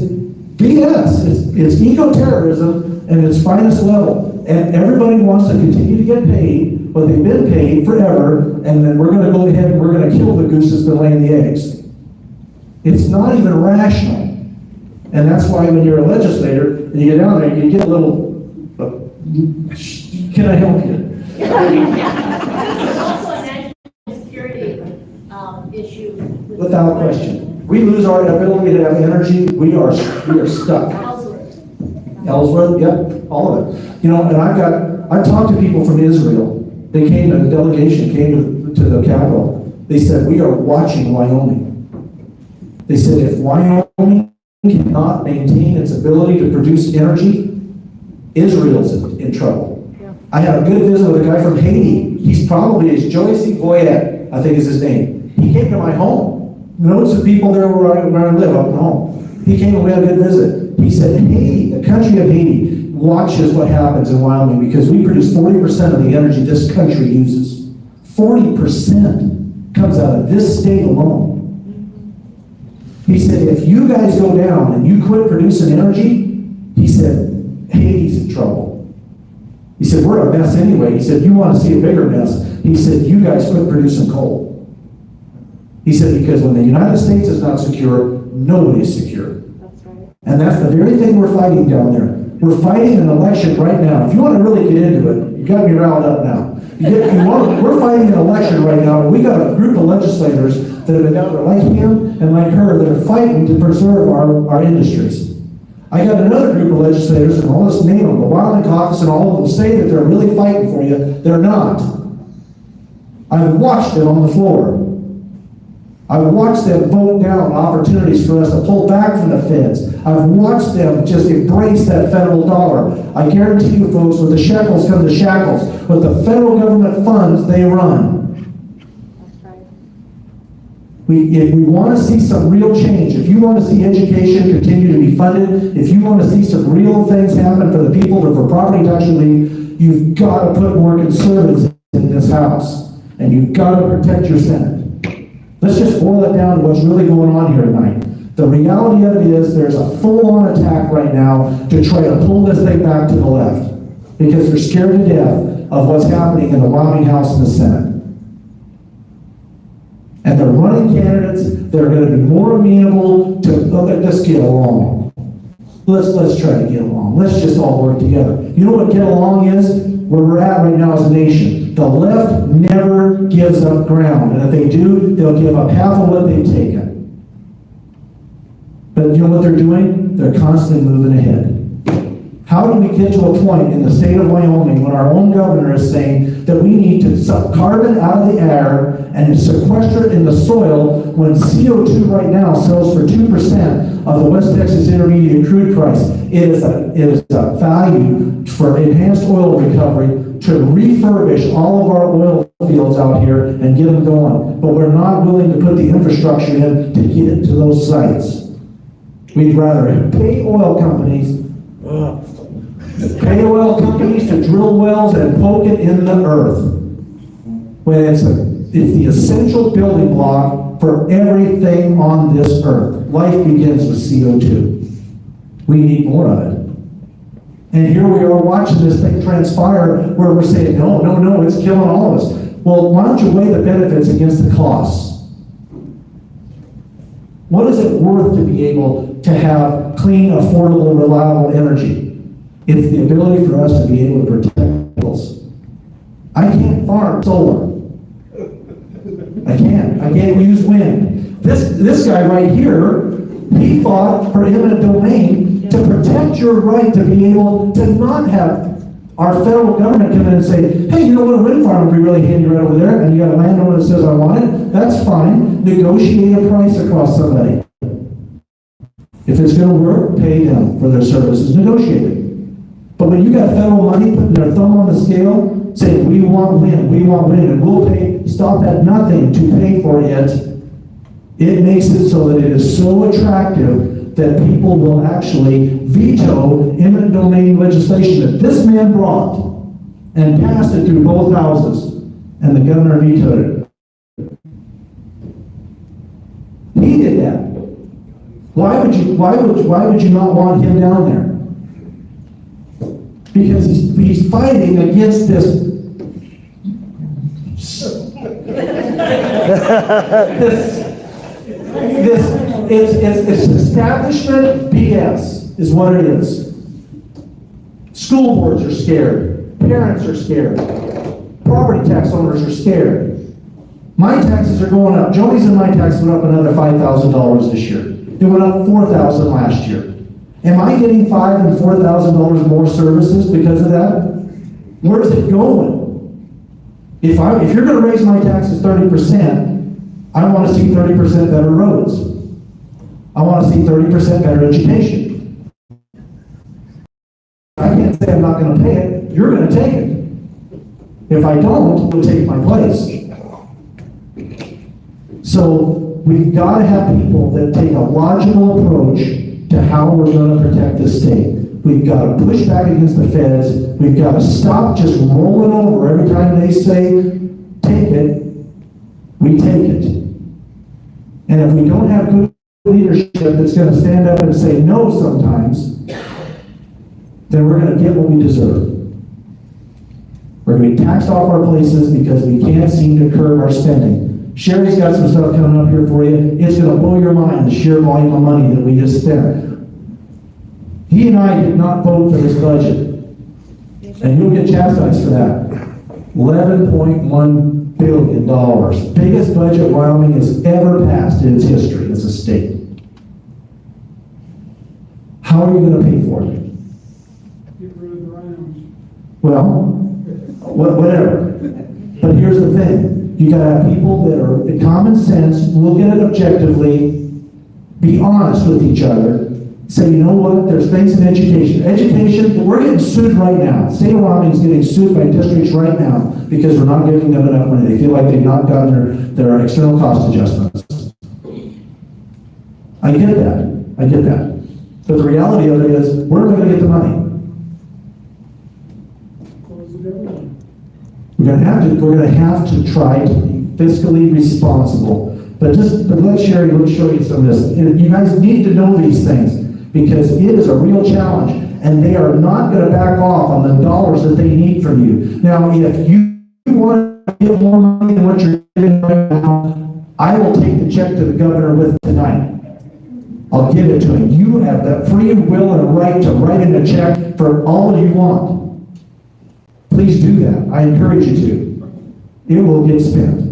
BS. It's eco-terrorism at its finest level. And everybody wants to continue to get paid what they've been paid forever, and then we're going to go ahead and we're going to kill the goose that's been laying the eggs. It's not even rational. And that's why when you're a legislator, and you get down there, you get a little, can I help you? There's also a national security issue. Without question. We lose our ability to have energy, we are stuck. Ellsworth, yep, all of it. You know, and I've talked to people from Israel. They came, a delegation came to the Capitol. They said, we are watching Wyoming. They said, if Wyoming cannot maintain its ability to produce energy, Israel's in trouble. Yeah. I had a good visit with a guy from Haiti. He's probably, it's Joyce Voyet, I think is his name. He came to my home. Knows the people there where I live, up at home. He came and we had a good visit. He said, Haiti, the country of Haiti, watches what happens in Wyoming because we produce 40% of the energy this country uses. 40% comes out of this state alone. He said, if you guys go down and you quit producing energy, he said, Haiti's in trouble. He said, we're a mess anyway. He said, you want to see a bigger mess? He said, you guys quit producing coal. He said, because when the United States is not secure, nobody is secure. That's right. And that's the very thing we're fighting down there. We're fighting an election right now. If you want to really get into it, you got to be riled up now. We're fighting an election right now, and we got a group of legislators that have been down there like him and like her that are fighting to preserve our industries. I got another group of legislators, and I'll just name them, the Wyoming Caucus, and all of them say that they're really fighting for you. They're not. I've watched them on the floor. I've watched them vote down opportunities for us to pull back from the feds. I've watched them just embrace that federal dollar. I guarantee you folks, when the shekels come to shackles, with the federal government funds, they run. That's right. If we want to see some real change, if you want to see education continue to be funded, if you want to see some real things happen for the people or for property tax relief, you've got to put more conservatives in this House. And you've got to protect your Senate. Let's just boil it down to what's really going on here tonight. The reality of it is there's a full-on attack right now to try to pull this thing back to the left because they're scared to death of what's happening in the Wyoming House and the Senate. And they're running candidates that are going to be more amenable to, let's get along. Let's try to get along. Let's just all work together. You know what get along is? Where we're at right now as a nation. The left never gives up ground, and if they do, they'll give up half of what they've taken. But you know what they're doing? They're constantly moving ahead. How do we get to a point in the state of Wyoming when our own governor is saying that we need to suck carbon out of the air and sequester it in the soil when CO2 right now sells for 2% of the West Texas Intermediate crude price? It is a value for enhanced oil recovery to refurbish all of our oil fields out here and get them going. But we're not willing to put the infrastructure in to get it to those sites. We'd rather pay oil companies to drill wells and poke it in the earth when it's the essential building block for everything on this earth. Life begins with CO2. We need more of it. And here we are watching this thing transpire where we're saying, no, it's killing all of us. Well, why don't you weigh the benefits against the costs? What is it worth to be able to have clean, affordable, reliable energy? It's the ability for us to be able to protect peoples. I can't farm solar. I can't use wind. This guy right here, he fought for eminent domain to protect your right to be able to not have our federal government come in and say, hey, you know what, a wind farm would be really handy right over there, and you got a landowner that says, I want it, that's fine. Negotiate a price across somebody. If it's gonna work, pay them for their services, negotiate it. But when you got federal money putting their thumb on the scale, saying, we want wind, and we'll pay, stop at nothing to pay for it, it makes it so that it is so attractive that people will actually veto eminent domain legislation that this man brought and passed it through both houses, and the governor vetoed it. He did that. Why would you not want him down there? Because he's fighting against this it's establishment BS is what it is. School boards are scared. Parents are scared. Property tax owners are scared. My taxes are going up. Joni's and my taxes went up another $5,000 this year. It went up $4,000 last year. Am I getting $5,000 and $4,000 more services because of that? Where's it going? If you're going to raise my taxes 30%, I want to see 30% better roads. I want to see 30% better education. I can't say I'm not going to pay it. You're going to take it. If I don't, you'll take my place. So we've got to have people that take a logical approach to how we're going to protect this state. We've got to push back against the feds. We've got to stop just rolling over every time they say, take it, we take it. And if we don't have good leadership that's going to stand up and say no sometimes, then we're going to get what we deserve. We're going to be taxed off our places because we can't seem to curb our spending. Cheri's got some stuff coming up here for you. It's going to blow your mind, the sheer volume of money that we just spent. He and I did not vote for this budget. And you'll get chastised for that. $11.1 billion. Biggest budget Wyoming has ever passed in its history as a state. How are you going to pay for it? Get rid of the rounds. Well, whatever. But here's the thing. You got to have people that are in common sense, look at it objectively, be honest with each other, say, you know what, there's things in education. Education, we're getting sued right now. The state of Wyoming is getting sued by districts right now because we're not giving them enough money. They feel like they've not gotten their external cost adjustments. I get that. But the reality of it is, where are we going to get the money? Close the government. We're going to have to try to be fiscally responsible. But let Cheri show you some of this. You guys need to know these things because it is a real challenge, and they are not going to back off on the dollars that they need from you. Now, if you want to get more money than what you're getting right now, I will take the check to the governor with tonight. I'll give it to him. You have the free will and right to write in a check for all you want. Please do that. I encourage you to. It will get spent.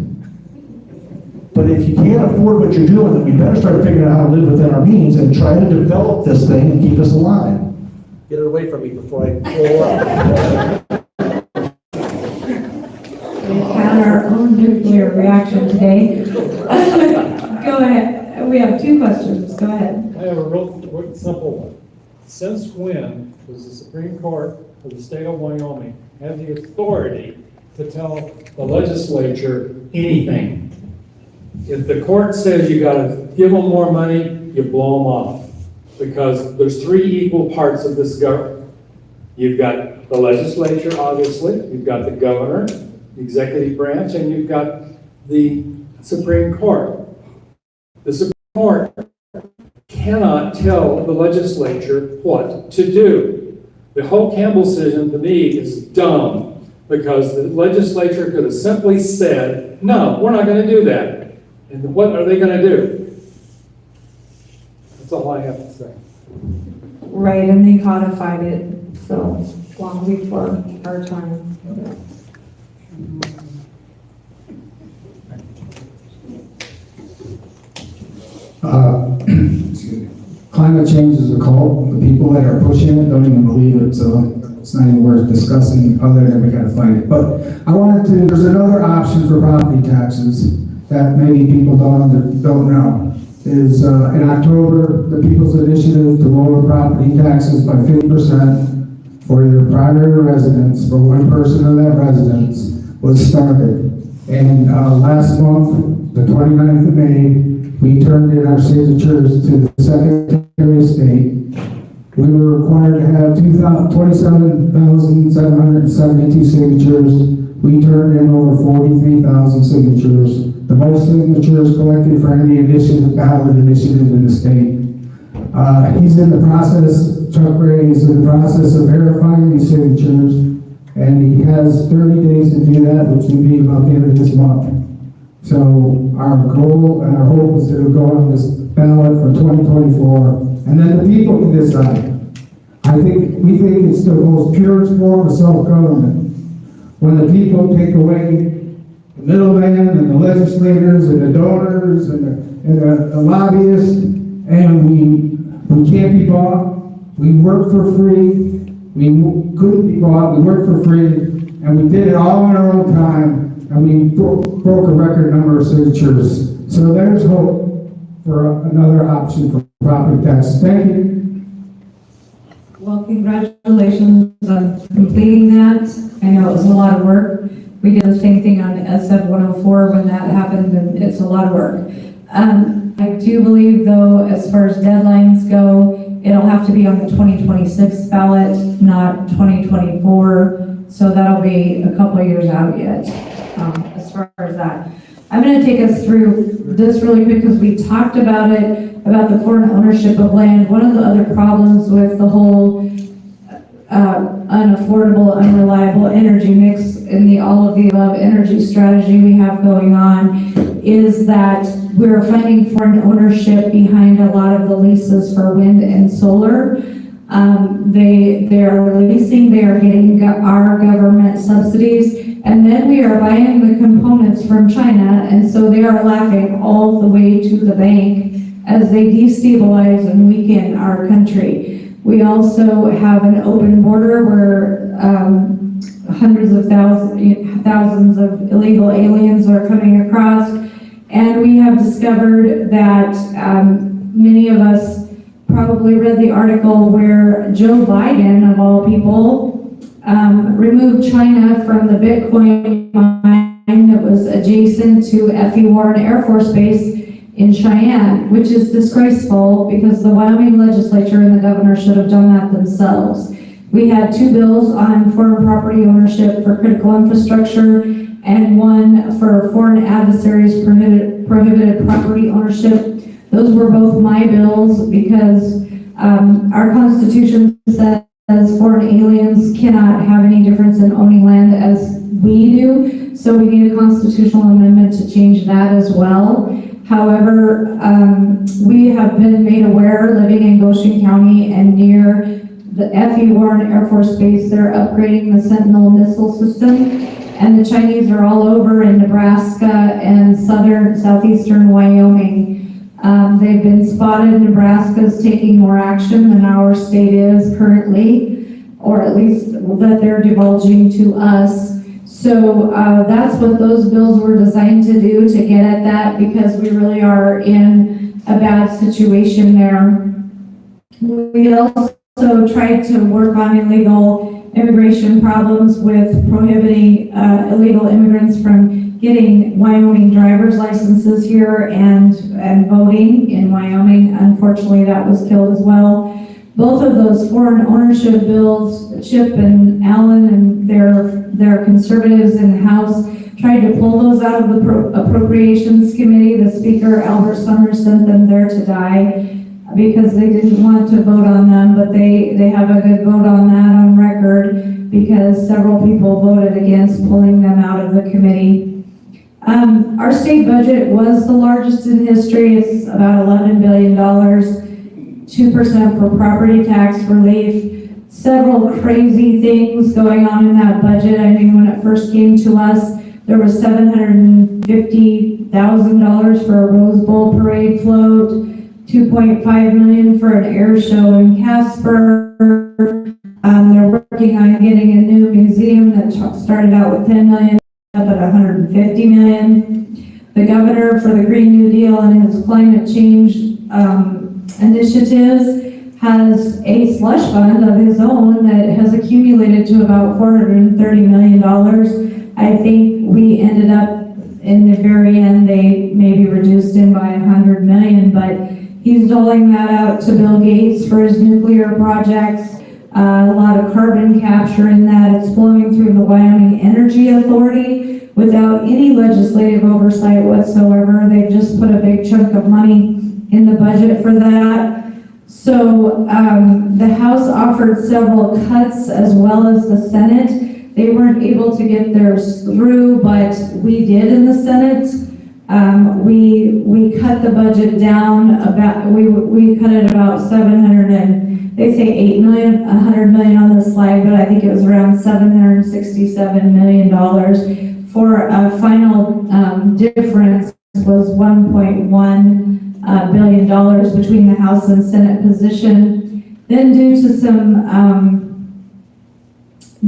But if you can't afford what you're doing, then we better start figuring out how to live within our means and try to develop this thing and keep us alive. Get it away from me before I pull up. We had our own nuclear reaction today. Go ahead. We have two questions. Go ahead. I have a real simple one. Since when does the Supreme Court of the state of Wyoming have the authority to tell the legislature anything? If the court says you gotta give them more money, you blow them off. Because there's three equal parts of this government. You've got the legislature, obviously, you've got the governor, the executive branch, and you've got the Supreme Court. The Supreme Court cannot tell the legislature what to do. The whole Campbell decision to me is dumb because the legislature could have simply said, no, we're not going to do that. And what are they going to do? That's all I have to say. Right, and they codified it so long before our time. Climate change is a cult. The people that are pushing it don't even believe it, so it's not even worth discussing other than we gotta fight it. But there's another option for property taxes that maybe people don't know. is in October, the People's Initiative to lower property taxes by 50% for your primary residence for one person in that residence was started. And last month, the 29th of May, we turned in our signatures to the Secretary of State. We were required to have 27,772 signatures. We turned in over 43,000 signatures, the most signatures collected for any initiative, ballot initiative in the state. He's in the process, Chuck Ray is in the process of verifying these signatures, and he has 30 days to do that, which will be about the end of this month. So our goal and our hope is that it'll go on this ballot for 2024, and then the people can decide. We think it's the most purest form of self-government. When the people take away the middleman and the legislators and the donors and the lobbyists, and we can't be bought, we work for free, we couldn't be bought, we worked for free, and we did it all in our own time, and we broke a record number of signatures. So there's hope for another option for property tax. Thank you. Well, congratulations on completing that. I know it was a lot of work. We did the same thing on SF 104 when that happened, and it's a lot of work. I do believe, though, as far as deadlines go, it'll have to be on the 2026 ballot, not 2024. So that'll be a couple of years out yet, as far as that. I'm going to take us through this really quick because we talked about it, about the foreign ownership of land. One of the other problems with the whole unaffordable, unreliable energy mix in the all of the above energy strategy we have going on is that we're finding foreign ownership behind a lot of the leases for wind and solar. They are leasing, they are getting our government subsidies, and then we are buying the components from China, and so they are laughing all the way to the bank as they destabilize and weaken our country. We also have an open border where hundreds of thousands of illegal aliens are coming across, and we have discovered that many of us probably read the article where Joe Biden, of all people, removed China from the Bitcoin mine that was adjacent to F.E. Warren Air Force Base in Cheyenne, which is disgraceful because the Wyoming legislature and the governor should have done that themselves. We had 2 bills on foreign property ownership for critical infrastructure and one for foreign adversaries prohibited property ownership. Those were both my bills because our Constitution says foreign aliens cannot have any difference in owning land as we do, so we need a constitutional amendment to change that as well. However, we have been made aware, living in Goshen County and near the F.E. Warren Air Force Base, they're upgrading the Sentinel missile system, and the Chinese are all over in Nebraska and southeastern Wyoming. They've been spotted. Nebraska's taking more action than our state is currently, or at least that they're divulging to us. So that's what those bills were designed to do, to get at that, because we really are in a bad situation there. We also tried to work on illegal immigration problems with prohibiting illegal immigrants from getting Wyoming driver's licenses here and voting in Wyoming. Unfortunately, that was killed as well. Both of those foreign ownership bills, Chip and Alan and their conservatives in the House tried to pull those out of the Appropriations Committee. The Speaker, Albert Summers, sent them there to die because they didn't want to vote on them, but they have a good vote on that on record because several people voted against pulling them out of the committee. Our state budget was the largest in history. It's about $11 billion, 2% for property tax relief, several crazy things going on in that budget. I mean, when it first came to us, there was $750,000 for a Rose Bowl parade float, $2.5 million for an air show in Casper. They're working on getting a new museum that started out with $10 million. Up at $150 million. The governor for the Green New Deal and his climate change initiatives has a slush fund of his own that has accumulated to about $430 million. I think we ended up in the very end, they maybe reduced him by 100 million, but he's doling that out to Bill Gates for his nuclear projects. A lot of carbon capture in that. It's flowing through the Wyoming Energy Authority without any legislative oversight whatsoever. They've just put a big chunk of money in the budget for that. So the House offered several cuts as well as the Senate. They weren't able to get theirs through, but we did in the Senate. We cut the budget down about, we cut it about 700 and they say 8 million, 100 million on the slide, but I think it was around $767 million for a final difference was $1.1 billion between the House and Senate position. Then due to some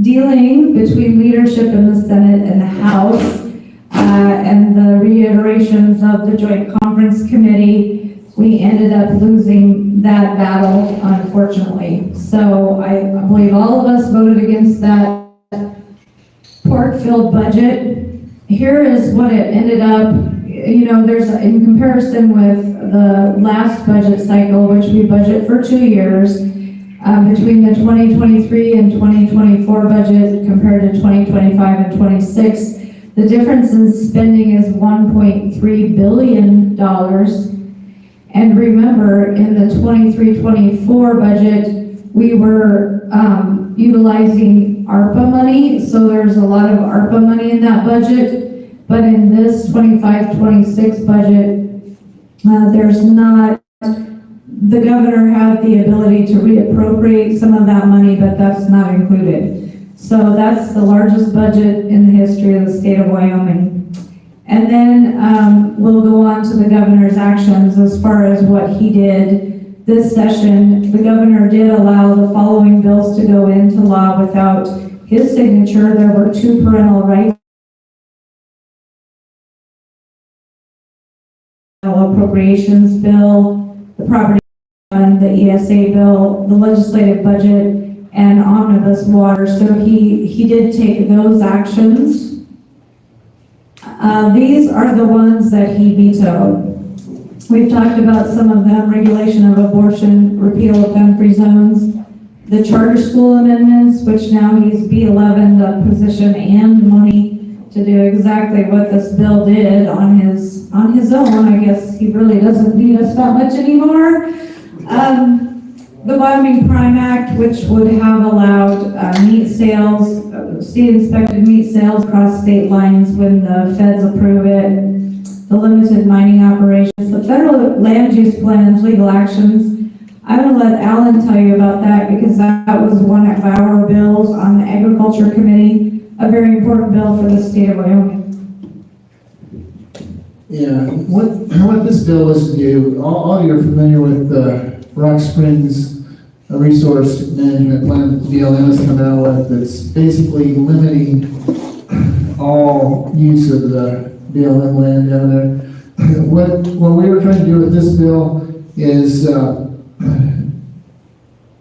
dealing between leadership in the Senate and the House and the reiterations of the Joint Conference Committee, we ended up losing that battle, unfortunately. So I believe all of us voted against that pork-filled budget. Here is what it ended up, you know, there's, in comparison with the last budget cycle, which we budget for 2 years, between the 2023 and 2024 budget compared to 2025 and 26, the difference in spending is $1.3 billion. And remember, in the 23-24 budget, we were utilizing ARPA money, so there's a lot of ARPA money in that budget. But in this 25-26 budget, there's not. The governor had the ability to reappropriate some of that money, but that's not included. So that's the largest budget in the history of the state of Wyoming. And then we'll go on to the governor's actions as far as what he did this session. The governor did allow the following bills to go into law without his signature. There were 2 parental rights appropriations bill, the property fund, the ESA bill, the legislative budget, and omnibus water. So he did take those actions. These are the ones that he vetoed. We've talked about some of them: regulation of abortion, repeal of gun-free zones, the charter school amendments, which now he's B11 the position and money to do exactly what this bill did on his own. I guess he really doesn't need us that much anymore. The Wyoming Prime Act, which would have allowed meat sales, state-inspected meat sales across state lines when the feds approve it, the limited mining operations, the federal land use plans, legal actions. I'm going to let Alan tell you about that because that was one of our bills on the Agriculture Committee, a very important bill for the state of Wyoming. Yeah, what this bill is to do, all of you are familiar with the Rock Springs Resource Management Plan that the BLM has come out with. That's basically limiting all use of the BLM land down there. What we were trying to do with this bill is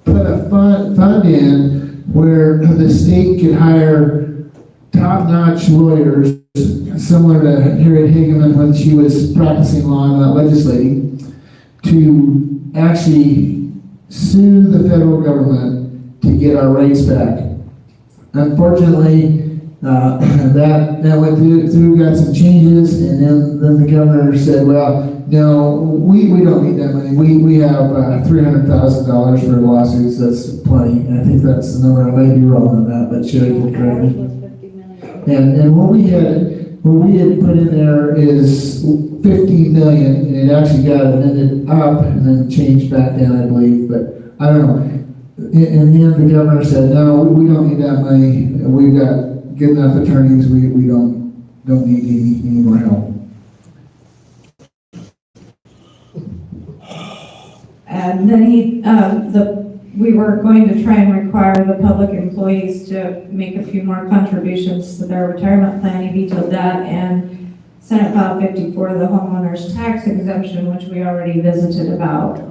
put a fund in where the state could hire top-notch lawyers, similar to Harriet Hageman when she was practicing law and not legislating, to actually sue the federal government to get our rights back. Unfortunately, that went through, got some changes, and then the governor said, well, no, we don't need that money. We have $300,000 for lawsuits. That's plenty. And I think that's the number. I may be wrong on that, but Cheri can correct me. And what we had put in there is 15 million, and it actually got amended up and then changed back down, I believe. But I don't know. In the end, the governor said, no, we don't need that money. We've got good enough attorneys. We don't need any more help. And then we were going to try and require the public employees to make a few more contributions to their retirement plan. He vetoed that, and Senate File 54, the homeowner's tax exemption, which we already visited about.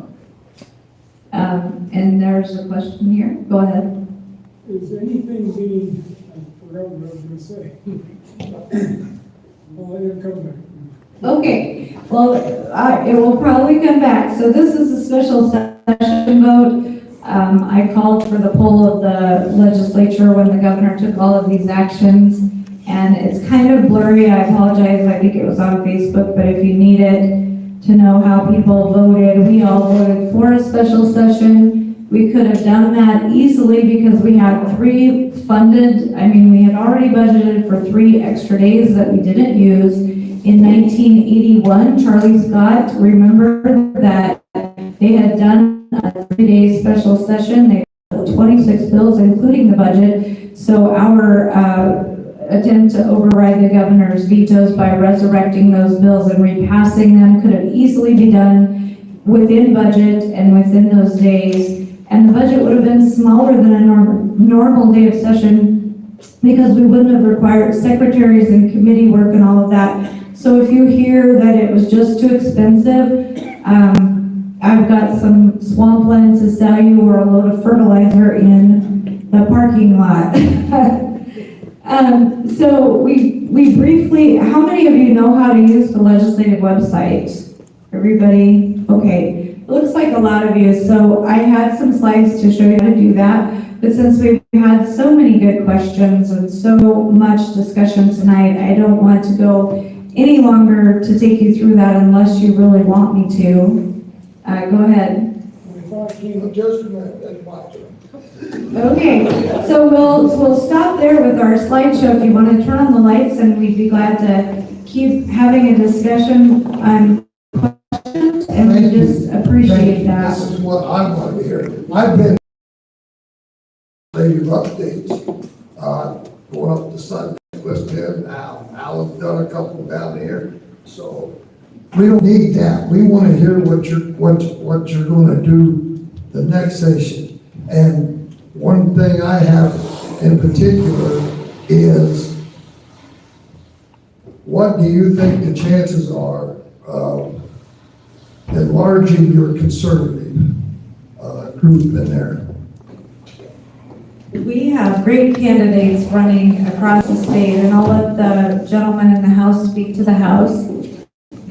And there's a question here. Go ahead. Is anything being, I forgot what I was gonna say. I'll let it come back. Okay, well, it will probably come back. So this is a special session vote. I called for the poll of the legislature when the governor took all of these actions, and it's kind of blurry. I apologize. I think it was on Facebook, but if you need it to know how people voted, we all voted for a special session. We could have done that easily because we had 3 funded, we had already budgeted for 3 extra days that we didn't use. In 1981, Charlie Scott, remember that they had done a 3-day special session. They had 26 bills, including the budget. So our attempt to override the governor's vetoes by resurrecting those bills and repassing them could have easily be done within budget and within those days. And the budget would have been smaller than a normal day of session because we wouldn't have required secretaries and committee work and all of that. So if you hear that it was just too expensive, I've got some swampland to sell you or a load of fertilizer in the parking lot. So we briefly, how many of you know how to use the legislative website? Everybody? Okay. It looks like a lot of you. So I had some slides to show you how to do that. But since we've had so many good questions and so much discussion tonight, I don't want to go any longer to take you through that unless you really want me to. Go ahead. Just a minute, that's my turn. Okay, so we'll stop there with our slideshow if you want to turn on the lights, and we'd be glad to keep having a discussion on questions, and we just appreciate that. This is what I want to hear. I've been legislative updates, going up to Sunday, West End, Alan's done a couple down here, so we don't need that. We want to hear what you're going to do the next session. And one thing I have in particular is, what do you think the chances are of enlarging your conservative group in there? We have great candidates running across the state, and I'll let the gentleman in the House speak to the House.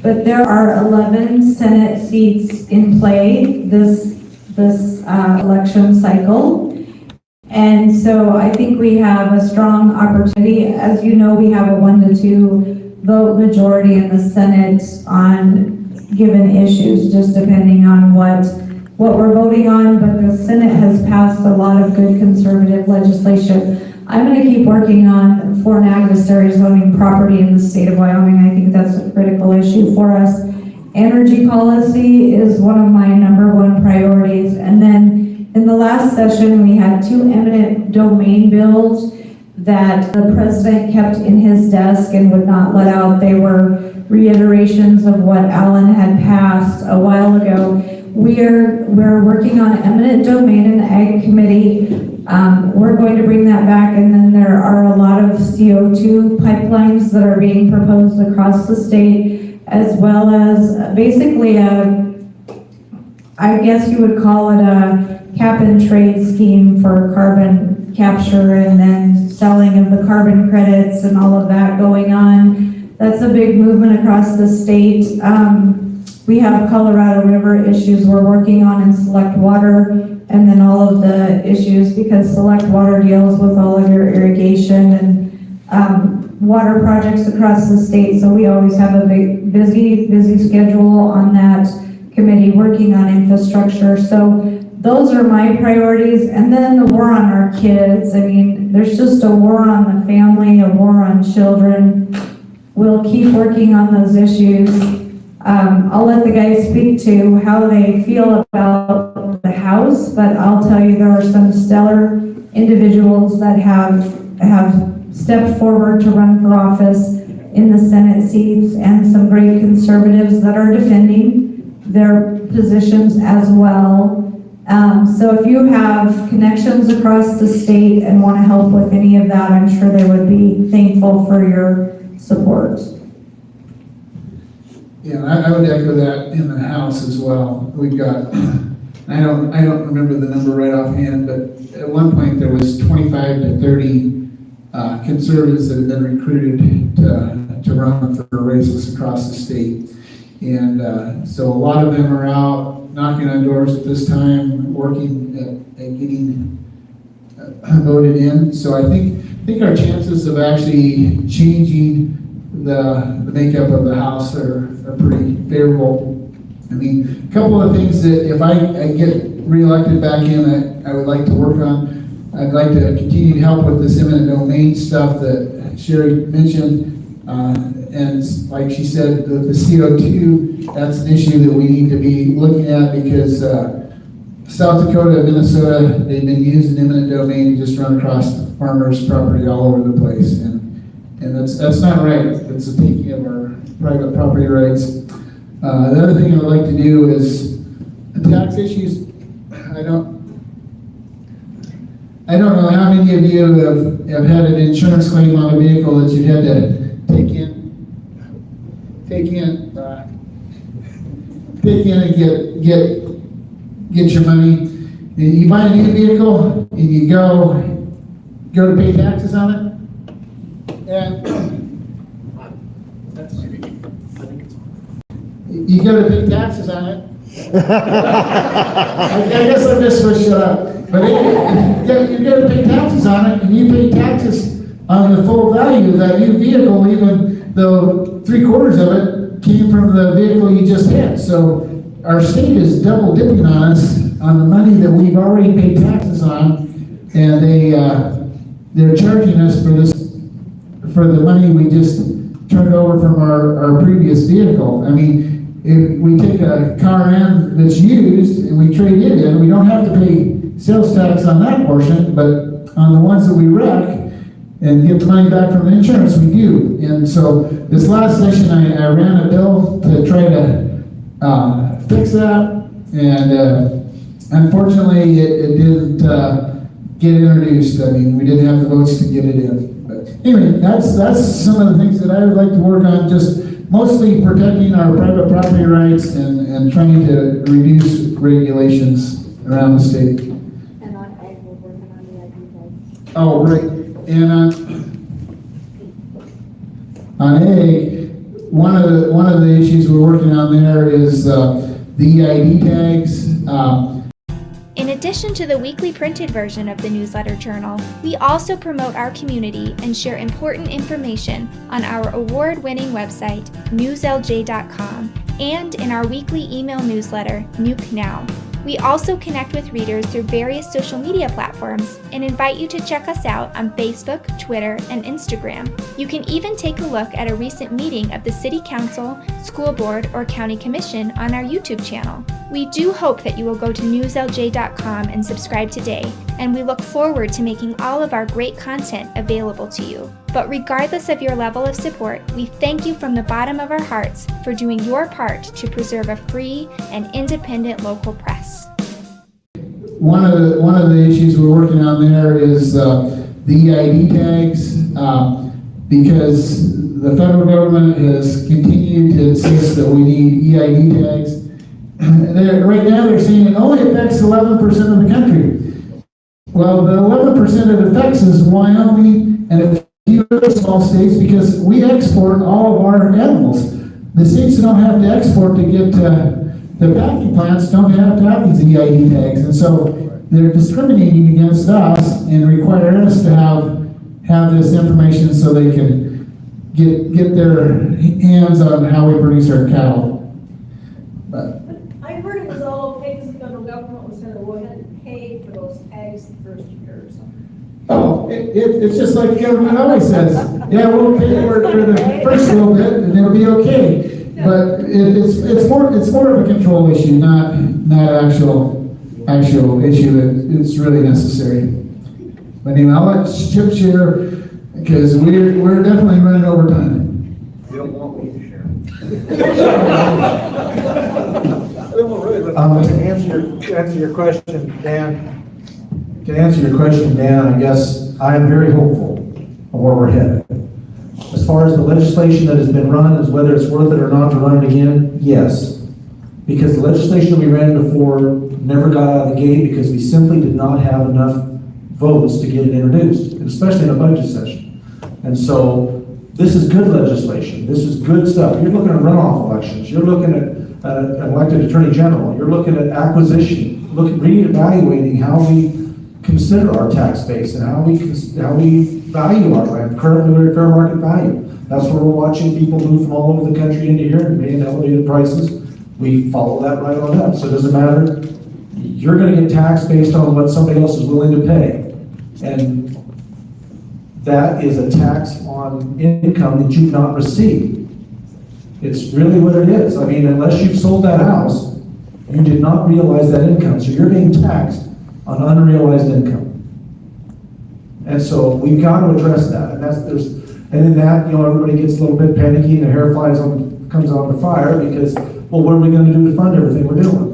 But there are 11 Senate seats in play this election cycle. And so I think we have a strong opportunity. As you know, we have a 1-to-2 vote majority in the Senate on given issues, just depending on what we're voting on. But the Senate has passed a lot of good conservative legislation. I'm going to keep working on foreign adversaries owning property in the state of Wyoming. I think that's a critical issue for us. Energy policy is one of my #1 priorities. And then in the last session, we had 2 eminent domain bills that the president kept in his desk and would not let out. They were reiterations of what Alan had passed a while ago. We're working on eminent domain in the Ag Committee. We're going to bring that back, and then there are a lot of CO2 pipelines that are being proposed across the state, as well as basically I guess you would call it a cap and trade scheme for carbon capture and then selling of the carbon credits and all of that going on. That's a big movement across the state. We have Colorado River issues we're working on in Select Water, and then all of the issues, because Select Water deals with all of your irrigation and water projects across the state. So we always have a big, busy schedule on that committee working on infrastructure. So those are my priorities. And then the war on our kids. I mean, there's just a war on the family, a war on children. We'll keep working on those issues. I'll let the guys speak to how they feel about the House, but I'll tell you there are some stellar individuals that have stepped forward to run for office in the Senate seats, and some great conservatives that are defending their positions as well. So if you have connections across the state and want to help with any of that, I'm sure they would be thankful for your support. Yeah, I would echo that in the House as well. We've got, I don't remember the number right offhand, but at one point there was 25 to 30 conservatives that had been recruited to run for races across the state. And so a lot of them are out knocking on doors at this time, working at getting voted in. So I think our chances of actually changing the makeup of the House are pretty favorable. I mean, a couple of things that if I get reelected back in, I would like to work on. I'd like to continue to help with this eminent domain stuff that Cheri mentioned. And like she said, the CO2, that's an issue that we need to be looking at because South Dakota and Minnesota, they've been using eminent domain to just run across farmers' property all over the place. And that's not right. It's a taking of our private property rights. The other thing I'd like to do is tax issues. I don't know how many of you have had an insurance claim on a vehicle that you had to take in and get your money. And you buy a new vehicle and you go to pay taxes on it. And you go to pay taxes on it. I guess I'm just supposed to shut up. But you go to pay taxes on it, and you pay taxes on the full value of that new vehicle, even though 3/4 of it came from the vehicle you just had. So our state is double dipping on us on the money that we've already paid taxes on, and they're charging us for the money we just turned over from our previous vehicle. I mean, if we take a car in that's used and we trade it in, we don't have to pay sales tax on that portion, but on the ones that we wreck and get the money back from the insurance, we do. And so this last session, I ran a bill to try to fix that, and unfortunately, it didn't get introduced. I mean, we didn't have the votes to get it in. But anyway, that's some of the things that I would like to work on, just mostly protecting our private property rights and trying to reduce regulations around the state. And on ag, we're working on the ag rights. Oh, right. And on ag, one of the issues we're working on there is the EID tags. In addition to the weekly printed version of the newsletter journal, we also promote our community and share important information on our award-winning website, newslj.com, and in our weekly email newsletter, Nuke Now. We also connect with readers through various social media platforms and invite you to check us out on Facebook, Twitter, and Instagram. You can even take a look at a recent meeting of the City Council, School Board, or County Commission on our YouTube channel. We do hope that you will go to newslj.com and subscribe today, and we look forward to making all of our great content available to you. But regardless of your level of support, we thank you from the bottom of our hearts for doing your part to preserve a free and independent local press. One of the issues we're working on there is the EID tags, because the federal government has continued to insist that we need EID tags. Right now they're saying it only affects 11% of the country. Well, the 11% it affects is Wyoming and a few other small states, because we export all of our animals. The states that don't have to export to get the packing plants don't have to have these EID tags, and so they're discriminating against us and require us to have this information so they can get their hands on how we produce our cattle. But I heard it was all okay because the federal government was gonna go ahead and pay for those tags the first year or something. oh, it's just like the government always says. Yeah, we'll pay for it for the first little bit and it'll be okay. But it's more of a control issue, not actual issue. It's really necessary. But anyway, I'll let Chip share, because we're definitely running over time. You don't want me to share. To answer your question, Dan, I guess I am very hopeful of where we're headed. As far as the legislation that has been run, as whether it's worth it or not to run it again, yes. Because the legislation we ran before never got out of the gate because we simply did not have enough votes to get it introduced, and especially in a budget session. And so this is good legislation. This is good stuff. You're looking at runoff elections. You're looking at an elected attorney general. You're looking at acquisition. Reevaluating how we consider our tax base and how we value our land. Currently, we're at fair market value. That's where we're watching people move from all over the country into here and paying elevated prices. We follow that right on up. So it doesn't matter. You're going to get taxed based on what somebody else is willing to pay. And that is a tax on income that you've not received. It's really what it is. I mean, unless you've sold that house, you did not realize that income. So you're being taxed on unrealized income. And so we've got to address that. And in that, everybody gets a little bit panicky and the hair comes on the fire because, well, what are we going to do to fund everything we're doing?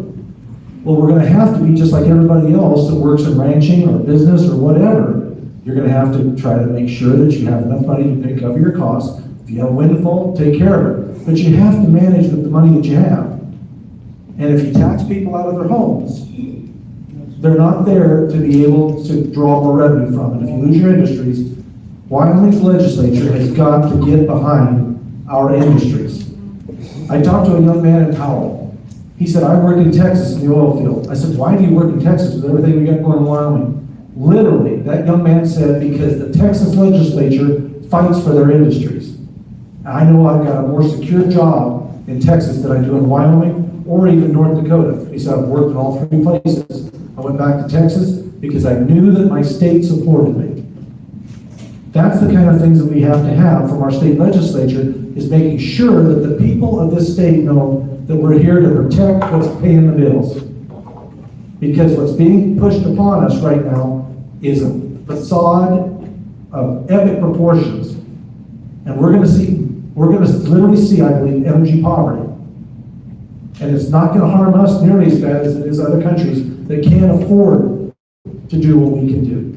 Well, we're going to have to be just like everybody else that works in ranching or business or whatever. You're going to have to try to make sure that you have enough money to cover your costs. If you have a windfall, take care of it. But you have to manage with the money that you have. And if you tax people out of their homes, they're not there to be able to draw more revenue from it. If you lose your industries, Wyoming's legislature has got to get behind our industries. I talked to a young man in Powell. He said, I work in Texas in the oil field. I said, why do you work in Texas with everything we got going in Wyoming? Literally, that young man said, because the Texas legislature fights for their industries. I know I've got a more secure job in Texas than I do in Wyoming or even North Dakota. He said, I've worked in all three places. I went back to Texas because I knew that my state supported me. That's the kind of things that we have to have from our state legislature, is making sure that the people of this state know that we're here to protect what's paying the bills. Because what's being pushed upon us right now is a facade of epic proportions. And we're going to literally see, I believe, energy poverty. And it's not going to harm us nearly as bad as it is other countries that can't afford to do what we can do.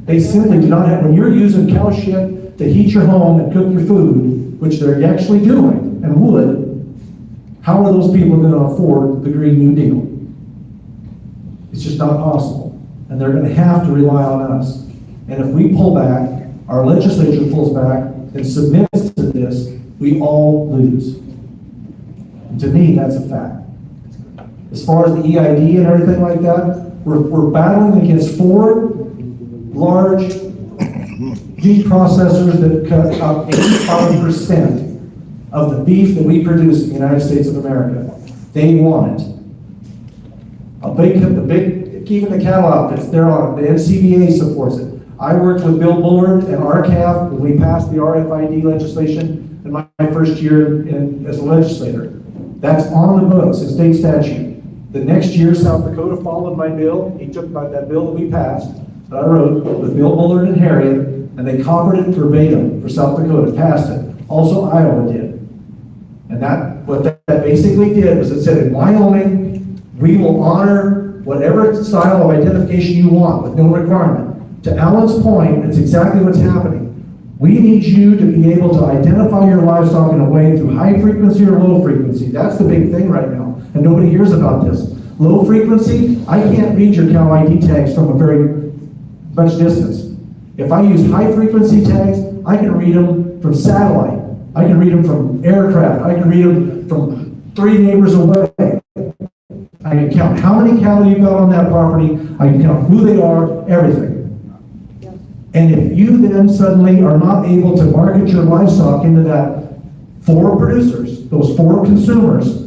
They simply do not have, when you're using cow shit to heat your home and cook your food, which they're actually doing and would, how are those people going to afford the Green New Deal? It's just not possible. And they're going to have to rely on us. And if we pull back, our legislature pulls back and submits to this, we all lose. And to me, that's a fact. As far as the EID and everything like that, we're battling against 4 large meat processors that cut up 85% of the beef that we produce in the United States of America. They want it. Even the cattle outfits, they're on it. The NCBA supports it. I worked with Bill Bullard and RCAF when we passed the RFID legislation in my first year as a legislator. That's on the books, it's state statute. The next year, South Dakota followed my bill. He took that bill that we passed, that I wrote with Bill Bullard and Harriet, and they copied it verbatim for South Dakota, passed it. Also, Iowa did. And what that basically did was it said, in Wyoming, we will honor whatever style of identification you want with no requirement. To Alan's point, it's exactly what's happening. We need you to be able to identify your livestock in a way through high frequency or low frequency. That's the big thing right now, and nobody hears about this. Low frequency, I can't read your cow ID tags from a very much distance. If I use high frequency tags, I can read them from satellite. I can read them from aircraft. I can read them from 3 neighbors away. I can count how many cattle you've got on that property. I can count who they are, everything. And if you then suddenly are not able to market your livestock into that 4 producers, those 4 consumers,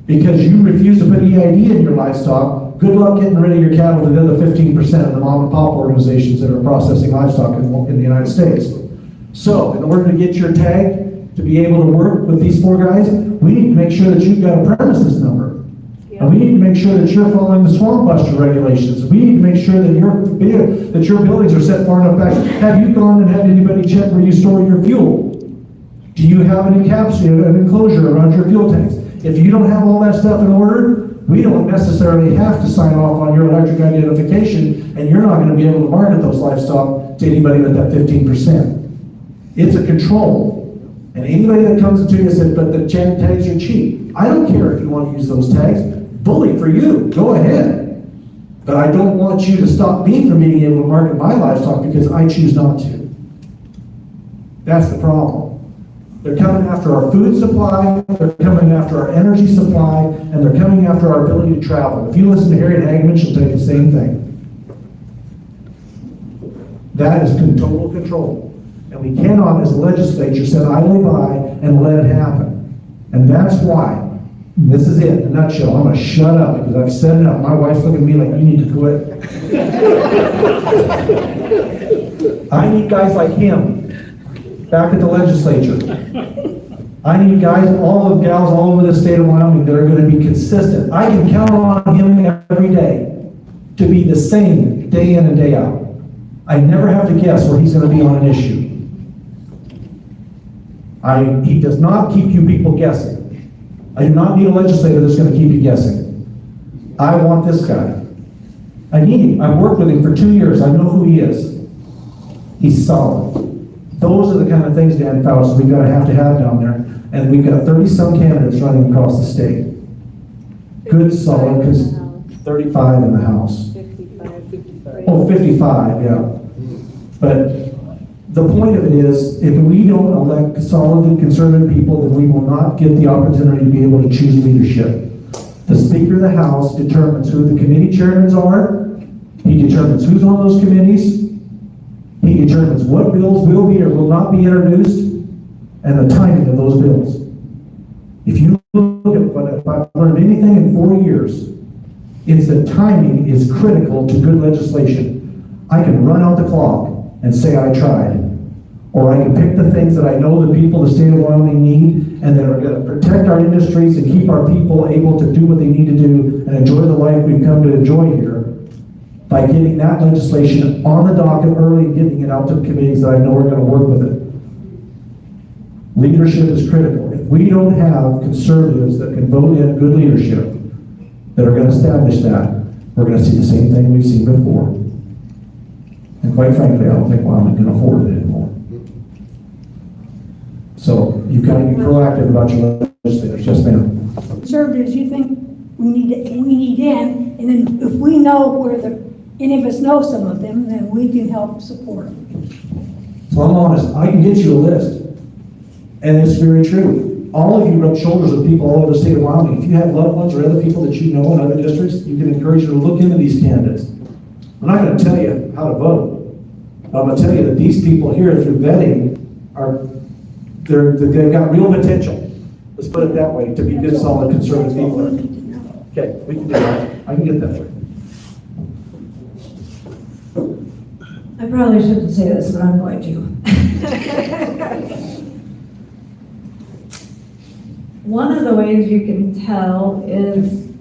because you refuse to put EID in your livestock, good luck getting rid of your cattle to the other 15% of the mom and pop organizations that are processing livestock in the United States. So, in order to get your tag, to be able to work with these 4 guys, we need to make sure that you've got a premises number. And we need to make sure that you're following the swamp buster regulations. We need to make sure that your buildings are set far enough back. Have you gone and had anybody check where you store your fuel? Do you have an enclosure around your fuel tanks? If you don't have all that stuff in order, we don't necessarily have to sign off on your electric identification, and you're not going to be able to market those livestock to anybody with that 15%. It's a control. And anybody that comes to you and says, but the tags are cheap. I don't care if you want to use those tags. Bully for you, go ahead. But I don't want you to stop me from being able to market my livestock because I choose not to. That's the problem. They're coming after our food supply, they're coming after our energy supply, and they're coming after our ability to travel. If you listen to Harriet Hagman, she'll tell you the same thing. That is total control. And we cannot, as a legislature, sit idly by and let it happen. And that's why, this is it, in a nutshell, I'm going to shut up because I've said enough. My wife's looking at me like, you need to quit. I need guys like him back at the legislature. I need guys, all of gals all over the state of Wyoming that are going to be consistent. I can count on him every day to be the same day in and day out. I never have to guess where he's going to be on an issue. He does not keep you people guessing. I do not need a legislator that's going to keep you guessing. I want this guy. I need him. I've worked with him for 2 years. I know who he is. He's solid. Those are the kind of things, Dan Fowles, we've got to have down there. And we've got 30-some candidates running across the state. Good, solid, because 35 in the House. 55. Oh, 55, yeah. But the point of it is, if we don't elect solid and conservative people, then we will not get the opportunity to be able to choose leadership. The Speaker of the House determines who the committee chairmen are. He determines who's on those committees. He determines what bills will be or will not be introduced, and the timing of those bills. If you look at if I've learned anything in 4 years, it's that timing is critical to good legislation. I can run out the clock and say I tried. Or I can pick the things that I know the people of the state of Wyoming need and that are going to protect our industries and keep our people able to do what they need to do and enjoy the life we've come to enjoy here by getting that legislation on the docket early and getting it out to the committees that I know are going to work with it. Leadership is critical. If we don't have conservatives that can vote in good leadership that are going to establish that, we're going to see the same thing we've seen before. And quite frankly, I don't think Wyoming can afford it anymore. So you've got to be proactive about your legislators. Yes, ma'am. Conservatives, you think we need in, and then if we know where any of us know some of them, then we can help support them. So I'm honest, I can get you a list. And it's very true. All of you rub shoulders with people all over the state of Wyoming. If you have loved ones or other people that you know in other districts, you can encourage them to look into these candidates. I'm not going to tell you how to vote. But I'm going to tell you that these people here through vetting they've got real potential. Let's put it that way, to be good, solid, conservative people. Okay, we can do that. I can get that for you. I probably shouldn't say this, but I'm going to. One of the ways you can tell is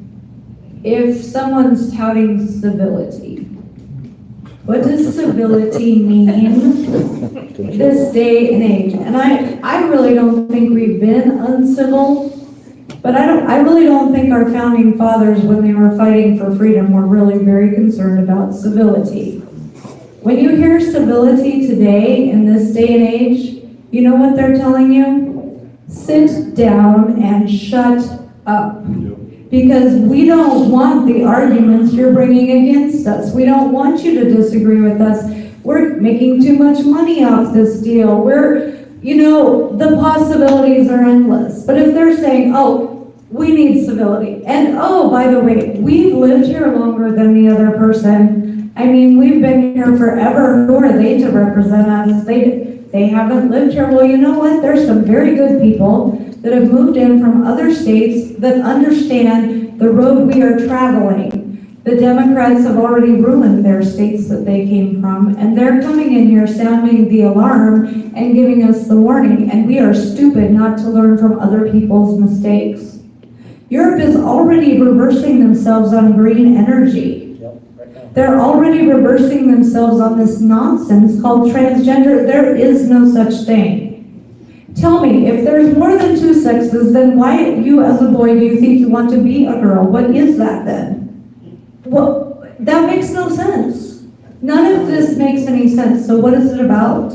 if someone's touting civility. What does civility mean this day and age? And I really don't think we've been uncivil, but I really don't think our founding fathers, when they were fighting for freedom, were really very concerned about civility. When you hear civility today in this day and age, you know what they're telling you? Sit down and shut up. Because we don't want the arguments you're bringing against us. We don't want you to disagree with us. We're making too much money off this deal. The possibilities are endless. But if they're saying, oh, we need civility, and oh, by the way, we've lived here longer than the other person. I mean, we've been here forever. Who are they to represent us? They haven't lived here. Well, you know what? There's some very good people that have moved in from other states that understand the road we are traveling. The Democrats have already ruined their states that they came from, and they're coming in here sounding the alarm and giving us the warning, and we are stupid not to learn from other people's mistakes. Europe is already reversing themselves on green energy. They're already reversing themselves on this nonsense called transgender. There is no such thing. Tell me, if there's more than two sexes, then why you as a boy do you think you want to be a girl? What is that then? Well, that makes no sense. None of this makes any sense. So what is it about?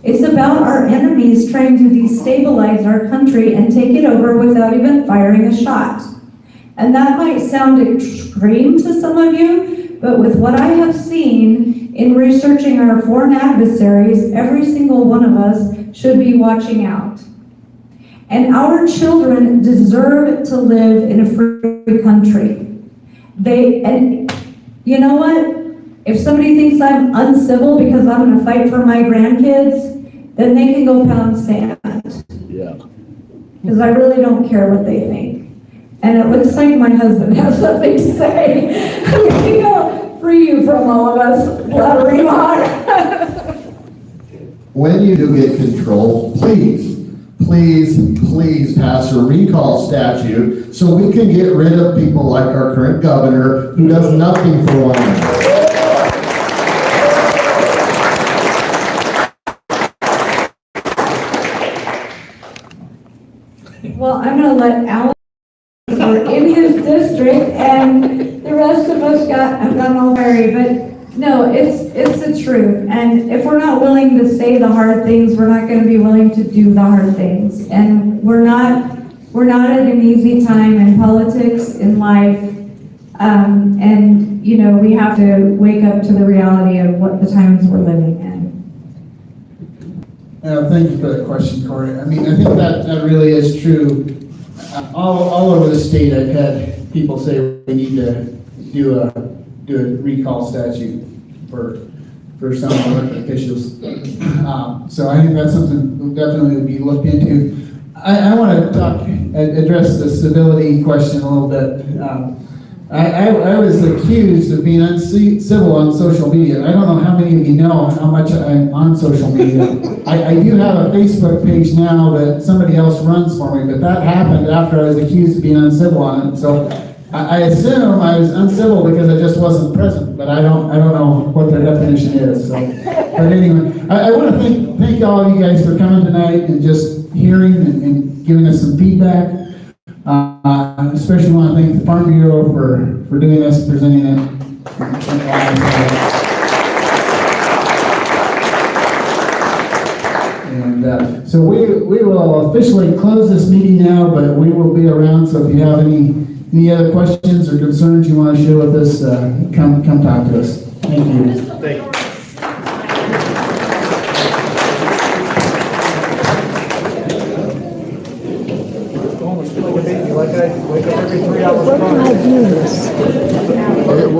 It's about our enemies trying to destabilize our country and take it over without even firing a shot. And that might sound extreme to some of you, but with what I have seen in researching our foreign adversaries, every single one of us should be watching out. And our children deserve to live in a free country. And you know what? If somebody thinks I'm uncivil because I'm gonna fight for my grandkids, then they can go pound sand. Yeah. Because I really don't care what they think. And it looks like my husband has something to say. I'm gonna go free you from all of us blabbering on. When you do get control, please pass a recall statute so we can get rid of people like our current governor who does nothing for Wyoming. Well, I'm gonna let Alan, we're in his district, and the rest of us have gotten all fiery, but no, it's the truth. And if we're not willing to say the hard things, we're not gonna be willing to do the hard things. And we're not at an easy time in politics, in life, and you know, we have to wake up to the reality of what the times we're living in. Thank you for that question, Corey. I mean, I think that really is true. All over the state, I've had people say we need to do a recall statute for some elected officials. So I think that's something we'll definitely be looked into. I want to address the civility question a little bit. I was accused of being uncivil on social media. I don't know how many of you know how much I'm on social media. I do have a Facebook page now that somebody else runs for me, but that happened after I was accused of being uncivil on it. So I assume I was uncivil because I just wasn't present, but I don't know what their definition is. So, but anyway, I want to thank all of you guys for coming tonight and just hearing and giving us some feedback. Especially want to thank the Farm Bureau for doing this, presenting it. And so we will officially close this meeting now, but we will be around. So if you have any other questions or concerns you want to share with us, come talk to us. Thank you. Thank you.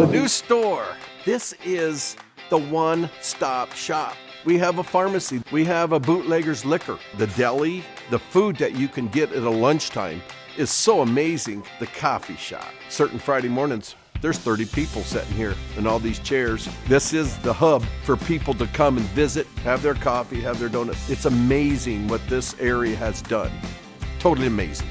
The new store. This is the one-stop shop. We have a pharmacy. We have a bootlegger's liquor. The deli, the food that you can get at a lunchtime is so amazing. The coffee shop. Certain Friday mornings, there's 30 people sitting here in all these chairs. This is the hub for people to come and visit, have their coffee, have their donuts. It's amazing what this area has done. Totally amazing.